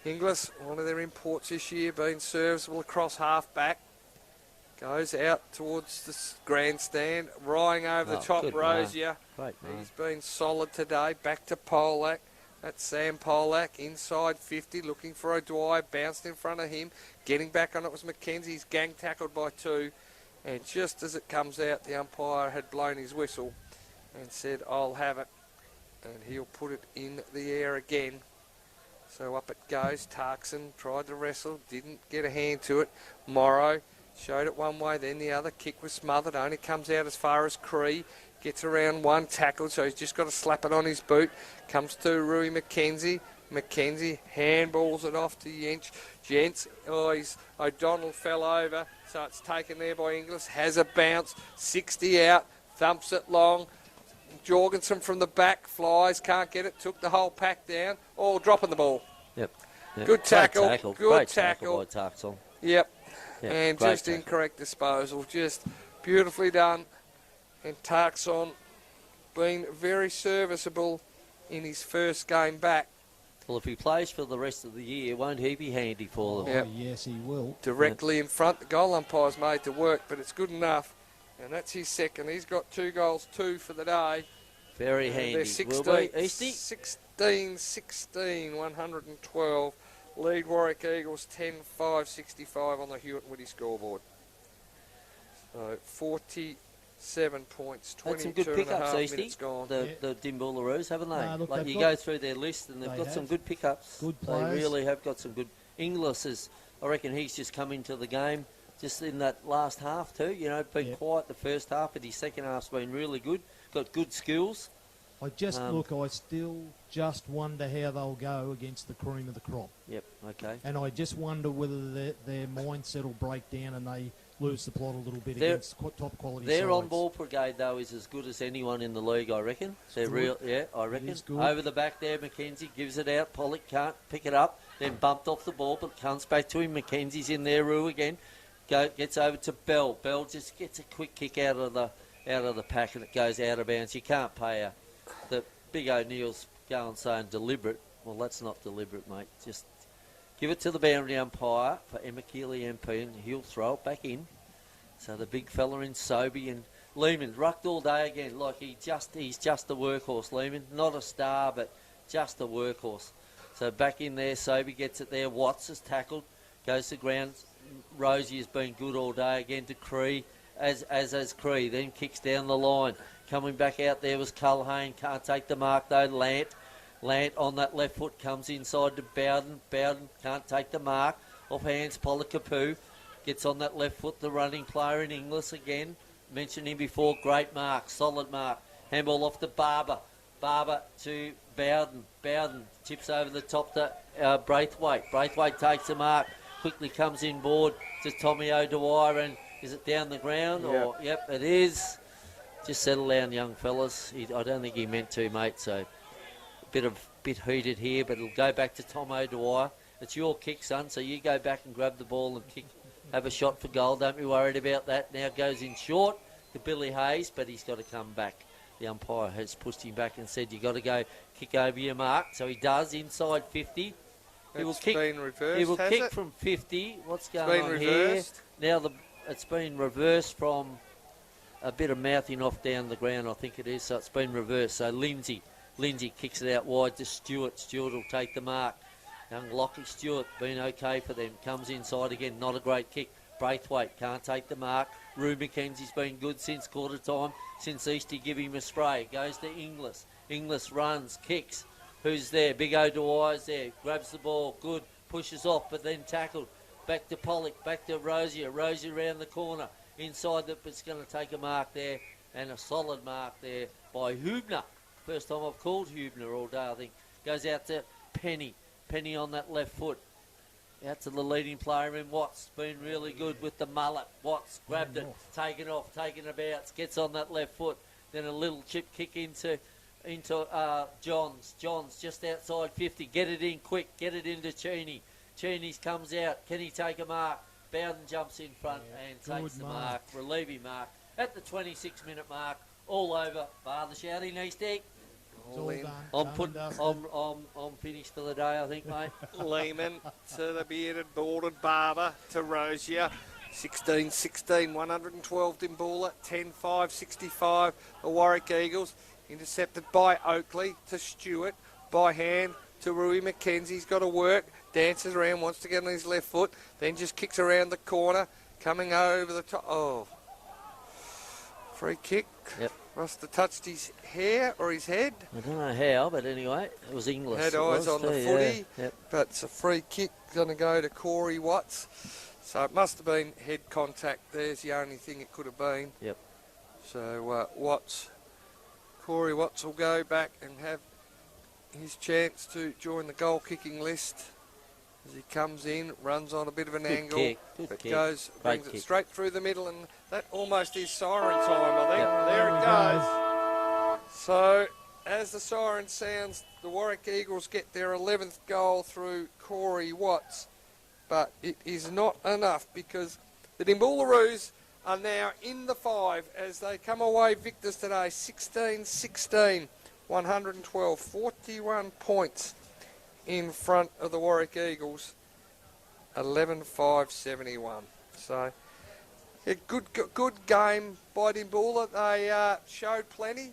Inglis, one of their imports this year, been serviceable across half back. Goes out towards the grandstand, rying over the top, Rosier. He's been solid today. Back to Polak. That's Sam Polak, inside 50, looking for O'Dwyer, bounced in front of him. Getting back on it was McKenzie. He's gang tackled by 2. And just as it comes out, the umpire had blown his whistle and said, I'll have it. And he'll put it in the air again. So up it goes. Tarkson tried to wrestle, didn't get a hand to it. Morrow showed it one way, then the other. Kick was smothered, only comes out as far as Cree. Gets around one, tackled, so he's just got to slap it on his boot. Comes to Rui McKenzie. McKenzie handballs it off to Jench. Gents, O'Donnell fell over, so it's taken there by Inglis. Has a bounce, 60 out, thumps it long. Jorgensen from the back, flies, can't get it, took the whole pack down. All dropping the ball. Yep. Good tackle. Great tackle by Tarkson. Yep. And just tackle. Incorrect disposal. Just beautifully done. And Tarkson been very serviceable in his first game back. Well, if he plays for the rest of the year, won't he be handy for them? Yep. Oh, yes, he will. Directly in front. The goal umpire's made to work, but it's good enough. And that's his second. He's got 2 goals, 2 for the day. Very handy. They're 16, 112. Lead Warrack Eagles 10-5-65 on the Hewitt Woody scoreboard. So 47 points, 22 and a half minutes gone. The Dimboola, haven't they? Look, you go through their list and they've got some good pickups. Good players. They really have got some good. Inglis is, I reckon he's just come into the game just in that last half too. You know, been quiet the first half, but his second half's been really good. Got good skills. I still just wonder how they'll go against the cream of the crop. Yep, okay. And I just wonder whether their mindset will break down and they lose the plot a little bit against top quality Their sides. on-ball brigade, though, is as good as anyone in the league, I reckon. They're real, I reckon. Over the back there, McKenzie gives it out. Pollock can't pick it up. Then bumped off the ball, but comes back to him. McKenzie's in there, Roo again. Gets over to Bell. Bell just gets a quick kick out of the pack and it goes out of bounds. You can't pay the big O'Neill's going saying deliberate. Well, that's not deliberate, mate. Just give it to the boundary umpire for Emma Keeley MP and he'll throw it back in. So the big fella in Sobey and Lehman rucked all day again. Like he's just a workhorse, Lehman. Not a star, but just a workhorse. So back in there, Sobey gets it there. Watts is tackled, goes to ground. Rosie has been good all day again to Cree, as Cree. Then kicks down the line. Coming back out there was Culhane. Can't take the mark though. Lant on that left foot comes inside to Bowden. Bowden can't take the mark. Off hands, Polikapu. Gets on that left foot, the running player in Inglis again. Mentioned him before. Great mark, solid mark. Handball off to Barber. Barber to Bowden. Bowden tips over the top to Braithwaite. Braithwaite takes the mark. Quickly comes inboard to Tommy O'Dwyer. And is it down the ground? Yep. Or yep, it is. Just settle down, young fellas. I don't think he meant to, mate. So a bit heated here, but it'll go back to Tom O'Dwyer. It's your kick, son. So you go back and grab the ball and kick. Have a shot for goal. Don't be worried about that. Now goes in short to Billy Hayes, but he's got to come back. The umpire has pushed him back and said, you got to go kick over your mark. So he does inside 50. He will kick. Been reversed, he will has kick it? from 50. What's It's going been on reversed. here? Now it's been reversed from a bit of mouthing off down the ground, I think it is. So it's been reversed. So Lindsay kicks it out wide to Stewart. Stewart will take the mark. Young Lockie Stewart been okay for them. Comes inside again. Not a great kick. Braithwaite can't take the mark. Rue McKenzie's been good since quarter time. Since Eastie give him a spray. Goes to Inglis. Inglis runs, kicks. Who's there? Big O'Dwyer's there. Grabs the ball. Good. Pushes off, but then tackled. Back to Pollock. Back to Rosier. Rosier around the corner. Inside the, it's going to take a mark there. And a solid mark there by Hubner. First time I've called Hubner all day, I think. Goes out to Penny. Penny on that left foot. Out to the leading player in Watts. Been really good with the mullet. Watts grabbed it, taken off, taken about. Gets on that left foot. Then a little chip kick into Johns. Johns just outside 50. Get it in quick. Get it into Cheney. Cheney's comes out. Can he take a mark? Bowden jumps in front and takes the mark. Relieving mark at the 26-minute mark. All over. Bar the shouting, Eastie. All done. I'm finished for the day, I think, mate. Lehman to the bearded, balded Barber to Rosier. 16-16, 112 Dimboola, 10-5, 65 the Warrack Eagles. Intercepted by Oakley to Stewart, by hand to Rui McKenzie. He's got to work, dances around, wants to get on his left foot, then just kicks around the corner, coming over the top. Oh, free kick. Yep. Must have touched his hair or his head. I don't know how, but anyway, it was English. Had eyes on the footy, yeah. Yep. but it's a free kick going to go to Corey Watts. So it must have been head contact. There's the only thing it could have been. Yep. So Corey Watts will go back and have his chance to join the goal kicking list as he comes in, runs on a bit of an angle, but brings it straight through the middle, and that almost is siren time, I think. Yep. There it goes. So as the siren sounds, the Warrack Eagles get their 11th goal through Corey Watts, but it is not enough because the Dimboola are now in the 5 as they come away victors today. 16-16, 112, 41 points in front of the Warrack Eagles, 11-5, 71. So a good game by Dimboola. They showed plenty,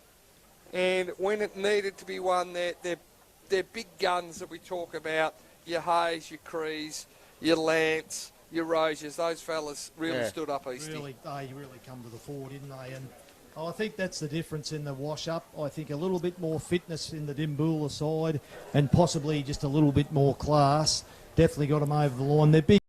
and when it needed to be won, they're big guns that we talk about. Your Hayes, your Crees, your Lance, your Rosiers. Those fellas really stood up, Eastie. They really come to the fore, didn't they? And I think that's the difference in the wash-up. I think a little bit more fitness in the Dimboola side and possibly just a little bit more class. Definitely got them over the line. They're big.